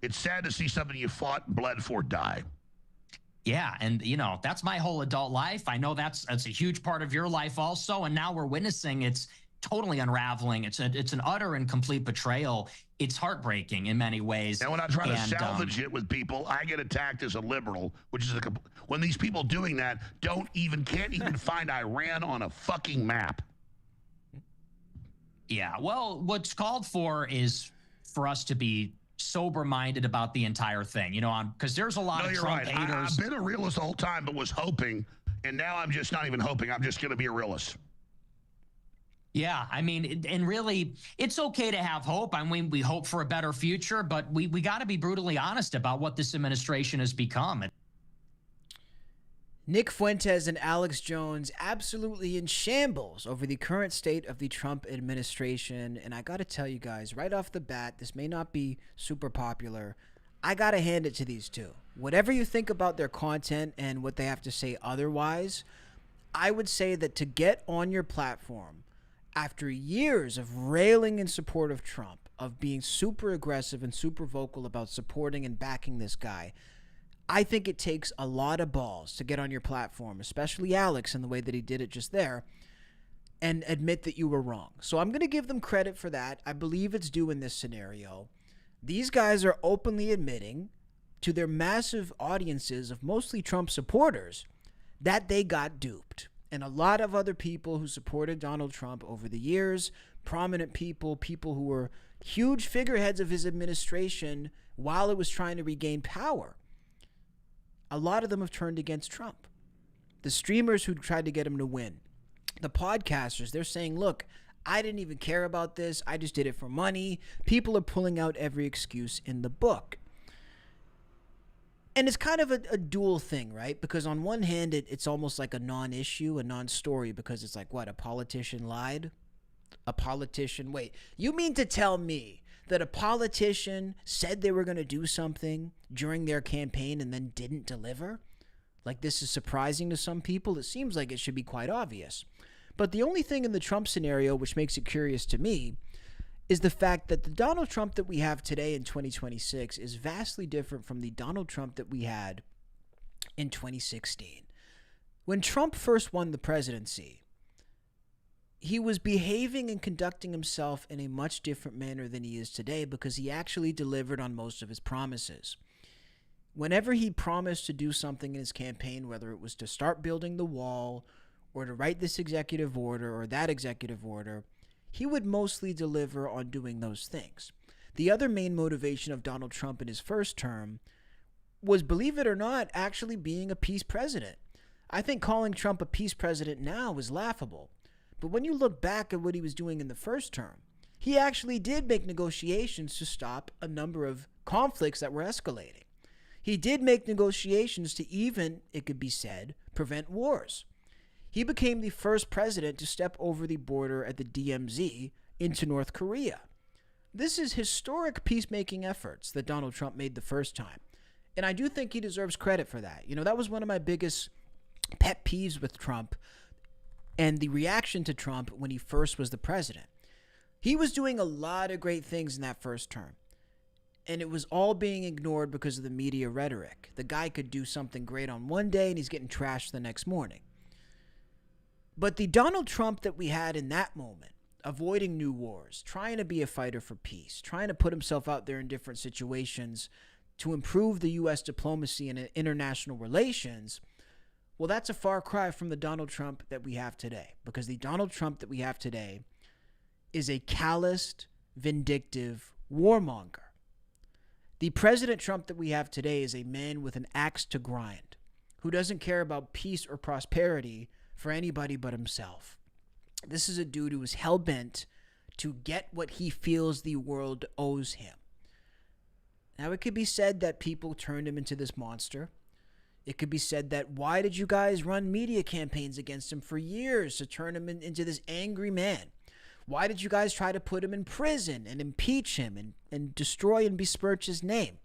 Speaker 16: It's sad to see something you fought and bled for die.
Speaker 17: Yeah, and, that's my whole adult life. I know that's a huge part of your life also, and now we're witnessing it's totally unraveling. It's an utter and complete betrayal. It's heartbreaking in many ways.
Speaker 16: And when I try to salvage it with people, I get attacked as a liberal, which is when these people doing that can't even find Iran on a fucking map.
Speaker 17: Yeah, well, what's called for is for us to be sober-minded about the entire thing, because there's a lot of Trump haters.
Speaker 16: I've been a realist the whole time, but was hoping, and now I'm just not even hoping. I'm just going to be a realist.
Speaker 17: Yeah, I mean, and really, it's okay to have hope. I mean, we hope for a better future, but we got to be brutally honest about what this administration has become.
Speaker 1: Nick Fuentes and Alex Jones absolutely in shambles over the current state of the Trump administration. And I got to tell you guys, right off the bat, this may not be super popular. I got to hand it to these two. Whatever you think about their content and what they have to say otherwise, I would say that to get on your platform after years of railing in support of Trump, of being super aggressive and super vocal about supporting and backing this guy, I think it takes a lot of balls to get on your platform, especially Alex in the way that he did it just there, and admit that you were wrong. So I'm going to give them credit for that. I believe it's due in this scenario. These guys are openly admitting to their massive audiences of mostly Trump supporters that they got duped. And a lot of other people who supported Donald Trump over the years, prominent people, people who were huge figureheads of his administration while it was trying to regain power, a lot of them have turned against Trump. The streamers who tried to get him to win, the podcasters, they're saying, look, I didn't even care about this. I just did it for money. People are pulling out every excuse in the book. And it's kind of a dual thing, right? Because on one hand, it's almost like a non-issue, a non-story, because it's like, what, a politician lied? Wait, you mean to tell me that a politician said they were going to do something during their campaign and then didn't deliver? Like, this is surprising to some people? It seems like it should be quite obvious. But the only thing in the Trump scenario which makes it curious to me is the fact that the Donald Trump that we have today in 2026 is vastly different from the Donald Trump that we had in 2016. When Trump first won the presidency, he was behaving and conducting himself in a much different manner than he is today because he actually delivered on most of his promises. Whenever he promised to do something in his campaign, whether it was to start building the wall or to write this executive order or that executive order, he would mostly deliver on doing those things. The other main motivation of Donald Trump in his first term was, believe it or not, actually being a peace president. I think calling Trump a peace president now is laughable. But when you look back at what he was doing in the first term, he actually did make negotiations to stop a number of conflicts that were escalating. He did make negotiations to even, it could be said, prevent wars. He became the first president to step over the border at the DMZ into North Korea. This is historic peacemaking efforts that Donald Trump made the first time. And I do think he deserves credit for that. You know, that was one of my biggest pet peeves with Trump and the reaction to Trump when he first was the president. He was doing a lot of great things in that first term, and it was all being ignored because of the media rhetoric. The guy could do something great on one day and he's getting trashed the next morning. But the Donald Trump that we had in that moment, avoiding new wars, trying to be a fighter for peace, trying to put himself out there in different situations to improve the U.S. diplomacy and international relations, well, that's a far cry from the Donald Trump that we have today. Because the Donald Trump that we have today is a calloused, vindictive warmonger. The President Trump that we have today is a man with an axe to grind, who doesn't care about peace or prosperity for anybody but himself. This is a dude who is hell-bent to get what he feels the world owes him. Now, it could be said that people turned him into this monster. It could be said that, why did you guys run media campaigns against him for years to turn him into this angry man? Why did you guys try to put him in prison and impeach him and destroy and besmirch his name?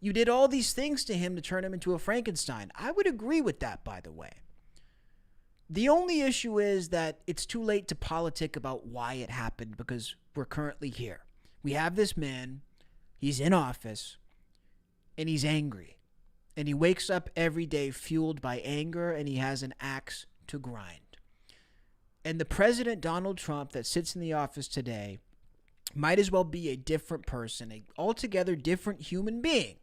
Speaker 1: You did all these things to him to turn him into a Frankenstein. I would agree with that, by the way. The only issue is that it's too late to politic about why it happened because we're currently here. We have this man, he's in office, and he's angry. And he wakes up every day fueled by anger, and he has an axe to grind. And the President Donald Trump that sits in the office today might as well be a different person, an altogether different human being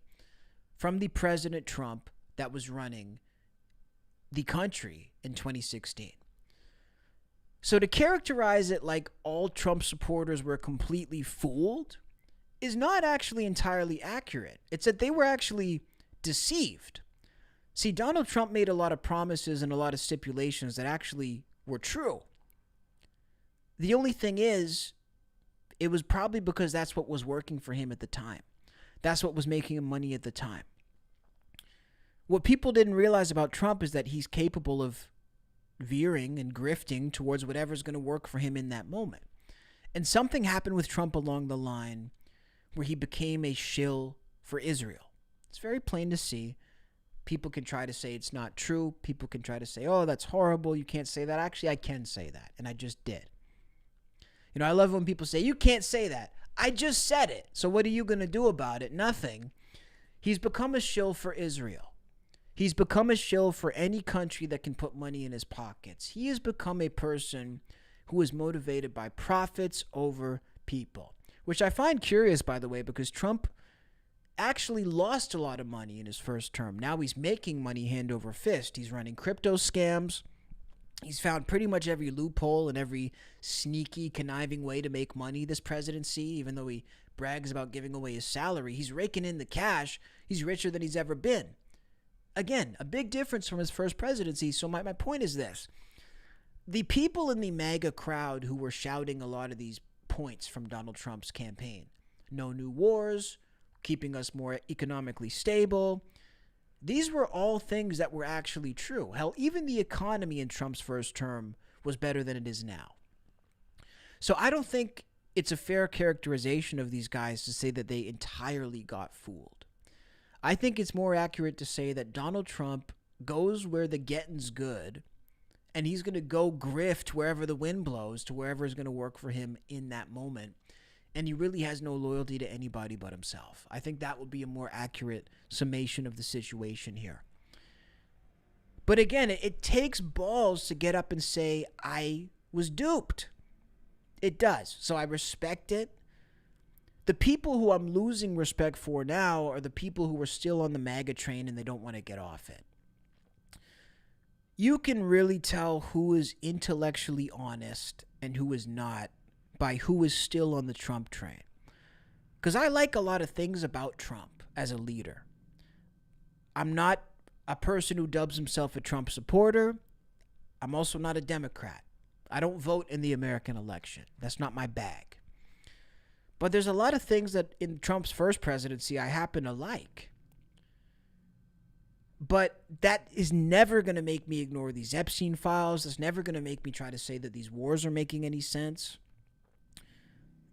Speaker 1: from the President Trump that was running the country in 2016. So to characterize it like all Trump supporters were completely fooled is not actually entirely accurate. It's that they were actually deceived. See, Donald Trump made a lot of promises and a lot of stipulations that actually were true. The only thing is, it was probably because that's what was working for him at the time. That's what was making him money at the time. What people didn't realize about Trump is that he's capable of veering and grifting towards whatever's going to work for him in that moment. And something happened with Trump along the line where he became a shill for Israel. It's very plain to see. People can try to say it's not true. People can try to say, oh, that's horrible. You can't say that. Actually, I can say that, and I just did. You know, I love when people say, you can't say that. I just said it. So what are you going to do about it? Nothing. He's become a shill for Israel. He's become a shill for any country that can put money in his pockets. He has become a person who is motivated by profits over people, which I find curious, by the way, because Trump actually lost a lot of money in his first term. Now he's making money hand over fist. He's running crypto scams. He's found pretty much every loophole and every sneaky, conniving way to make money this presidency, even though he brags about giving away his salary. He's raking in the cash. He's richer than he's ever been. Again, a big difference from his first presidency. So my point is this. The people in the MAGA crowd who were shouting a lot of these points from Donald Trump's campaign, no new wars, keeping us more economically stable, these were all things that were actually true. Hell, even the economy in Trump's first term was better than it is now. So I don't think it's a fair characterization of these guys to say that they entirely got fooled. I think it's more accurate to say that Donald Trump goes where the getting's good And he's going to go grift wherever the wind blows to wherever is going to work for him in that moment. And he really has no loyalty to anybody but himself. I think that would be a more accurate summation of the situation here. But again, it takes balls to get up and say, I was duped. It does. So I respect it. The people who I'm losing respect for now are the people who are still on the MAGA train and they don't want to get off it. You can really tell who is intellectually honest and who is not by who is still on the Trump train. Because I like a lot of things about Trump as a leader. I'm not a person who dubs himself a Trump supporter. I'm also not a Democrat. I don't vote in the American election. That's not my bag. But there's a lot of things that in Trump's first presidency I happen to like. But that is never going to make me ignore these Epstein files. It's never going to make me try to say that these wars are making any sense.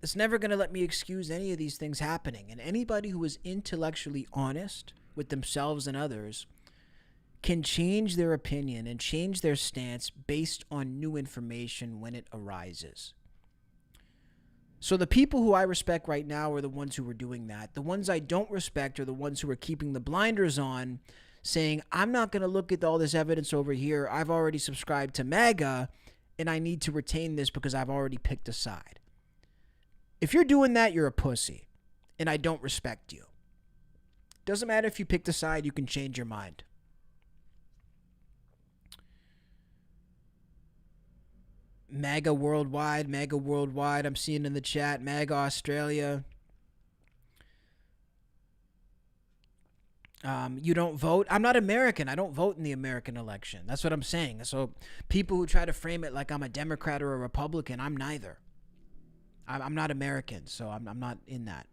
Speaker 1: It's never going to let me excuse any of these things happening. And anybody who is intellectually honest with themselves and others can change their opinion and change their stance based on new information when it arises. So the people who I respect right now are the ones who are doing that. The ones I don't respect are the ones who are keeping the blinders on, saying, I'm not going to look at all this evidence over here. I've already subscribed to MAGA, and I need to retain this because I've already picked a side. If you're doing that, you're a pussy, and I don't respect you. Doesn't matter if you picked a side, you can change your mind. MAGA worldwide, I'm seeing in the chat, MAGA Australia. You don't vote? I'm not American. I don't vote in the American election. That's what I'm saying. So people who try to frame it like I'm a Democrat or a Republican, I'm neither. I'm not American, so I'm not in that.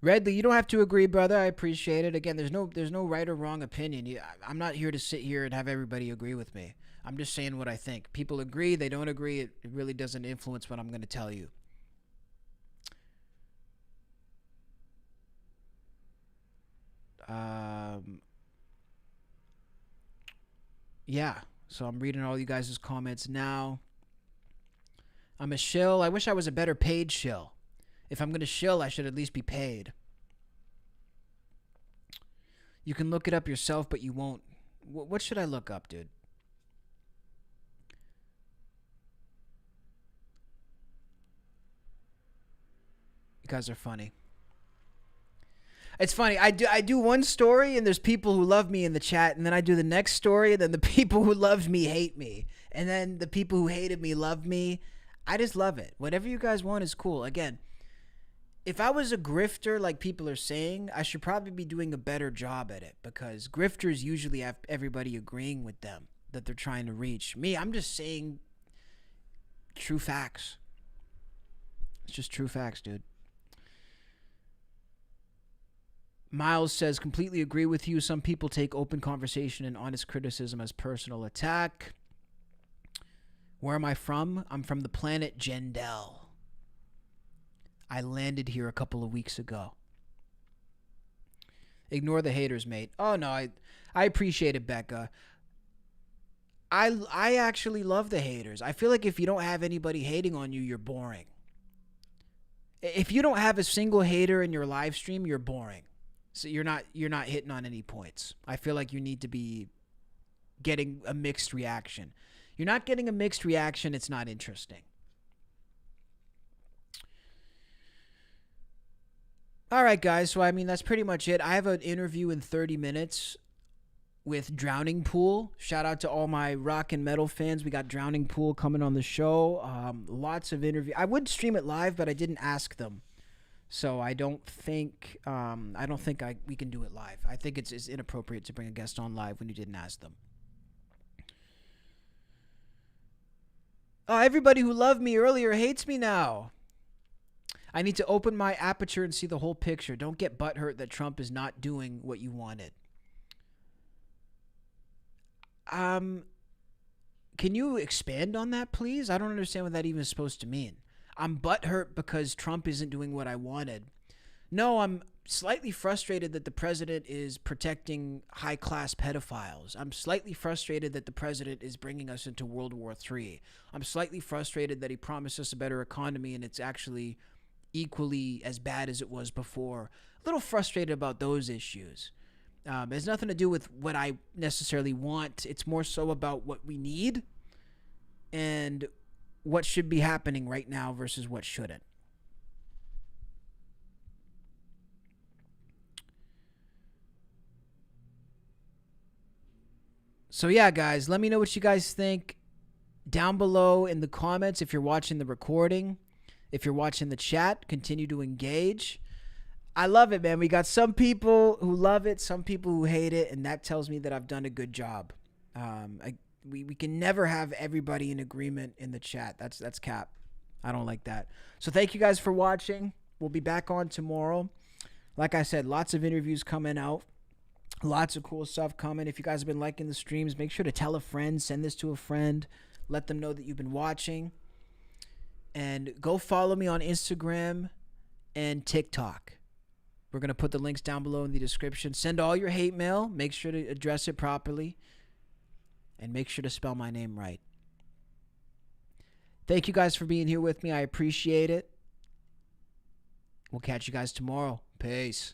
Speaker 1: Redley, you don't have to agree, brother. I appreciate it. Again, there's no right or wrong opinion. I'm not here to sit here and have everybody agree with me. I'm just saying what I think. People agree, they don't agree. It really doesn't influence what I'm going to tell you. Yeah, so I'm reading all you guys' comments now. I'm a shill. I wish I was a better paid shill. If I'm going to shill, I should at least be paid. You can look it up yourself, but you won't. What should I look up, dude? You guys are funny. It's funny. I do one story, and there's people who love me in the chat, and then I do the next story, and then the people who loved me hate me, and then the people who hated me love me. I just love it. Whatever you guys want is cool. Again, if I was a grifter, like people are saying, I should probably be doing a better job at it, because grifters usually have everybody agreeing with them that they're trying to reach. Me, I'm just saying true facts. It's just true facts, dude. Miles says, completely agree with you. Some people take open conversation and honest criticism as personal attack. Where am I from? I'm from the planet Jendel. I landed here a couple of weeks ago. Ignore the haters, mate. Oh, no, I appreciate it, Becca. I actually love the haters. I feel like if you don't have anybody hating on you, you're boring. If you don't have a single hater in your live stream, you're boring. So you're not hitting on any points. I feel like you need to be getting a mixed reaction. You're not getting a mixed reaction, it's not interesting. All right, guys. So, I mean, that's pretty much it. I have an interview in 30 minutes with Drowning Pool. Shout out to all my rock and metal fans. We got Drowning Pool coming on the show. Lots of interview. I would stream it live, but I didn't ask them. So I don't think we can do it live. I think it's inappropriate to bring a guest on live when you didn't ask them. Oh, everybody who loved me earlier hates me now. I need to open my aperture and see the whole picture. Don't get butthurt that Trump is not doing what you wanted. Can you expand on that, please? I don't understand what that even is supposed to mean. I'm butthurt because Trump isn't doing what I wanted. No, I'm slightly frustrated that the president is protecting high-class pedophiles. I'm slightly frustrated that the president is bringing us into World War III. I'm slightly frustrated that he promised us a better economy and it's actually equally as bad as it was before. A little frustrated about those issues. It has nothing to do with what I necessarily want. It's more so about what we need and what should be happening right now versus what shouldn't. So yeah, guys, let me know what you guys think down below in the comments. If you're watching the recording, if you're watching the chat, continue to engage. I love it, man. We got some people who love it, some people who hate it, and that tells me that I've done a good job. We can never have everybody in agreement in the chat. That's cap. I don't like that. So thank you guys for watching. We'll be back on tomorrow. Like I said, lots of interviews coming out. Lots of cool stuff coming. If you guys have been liking the streams, make sure to tell a friend, send this to a friend, let them know that you've been watching. And go follow me on Instagram and TikTok. We're going to put the links down below in the description. Send all your hate mail. Make sure to address it properly. And make sure to spell my name right. Thank you guys for being here with me. I appreciate it. We'll catch you guys tomorrow. Peace.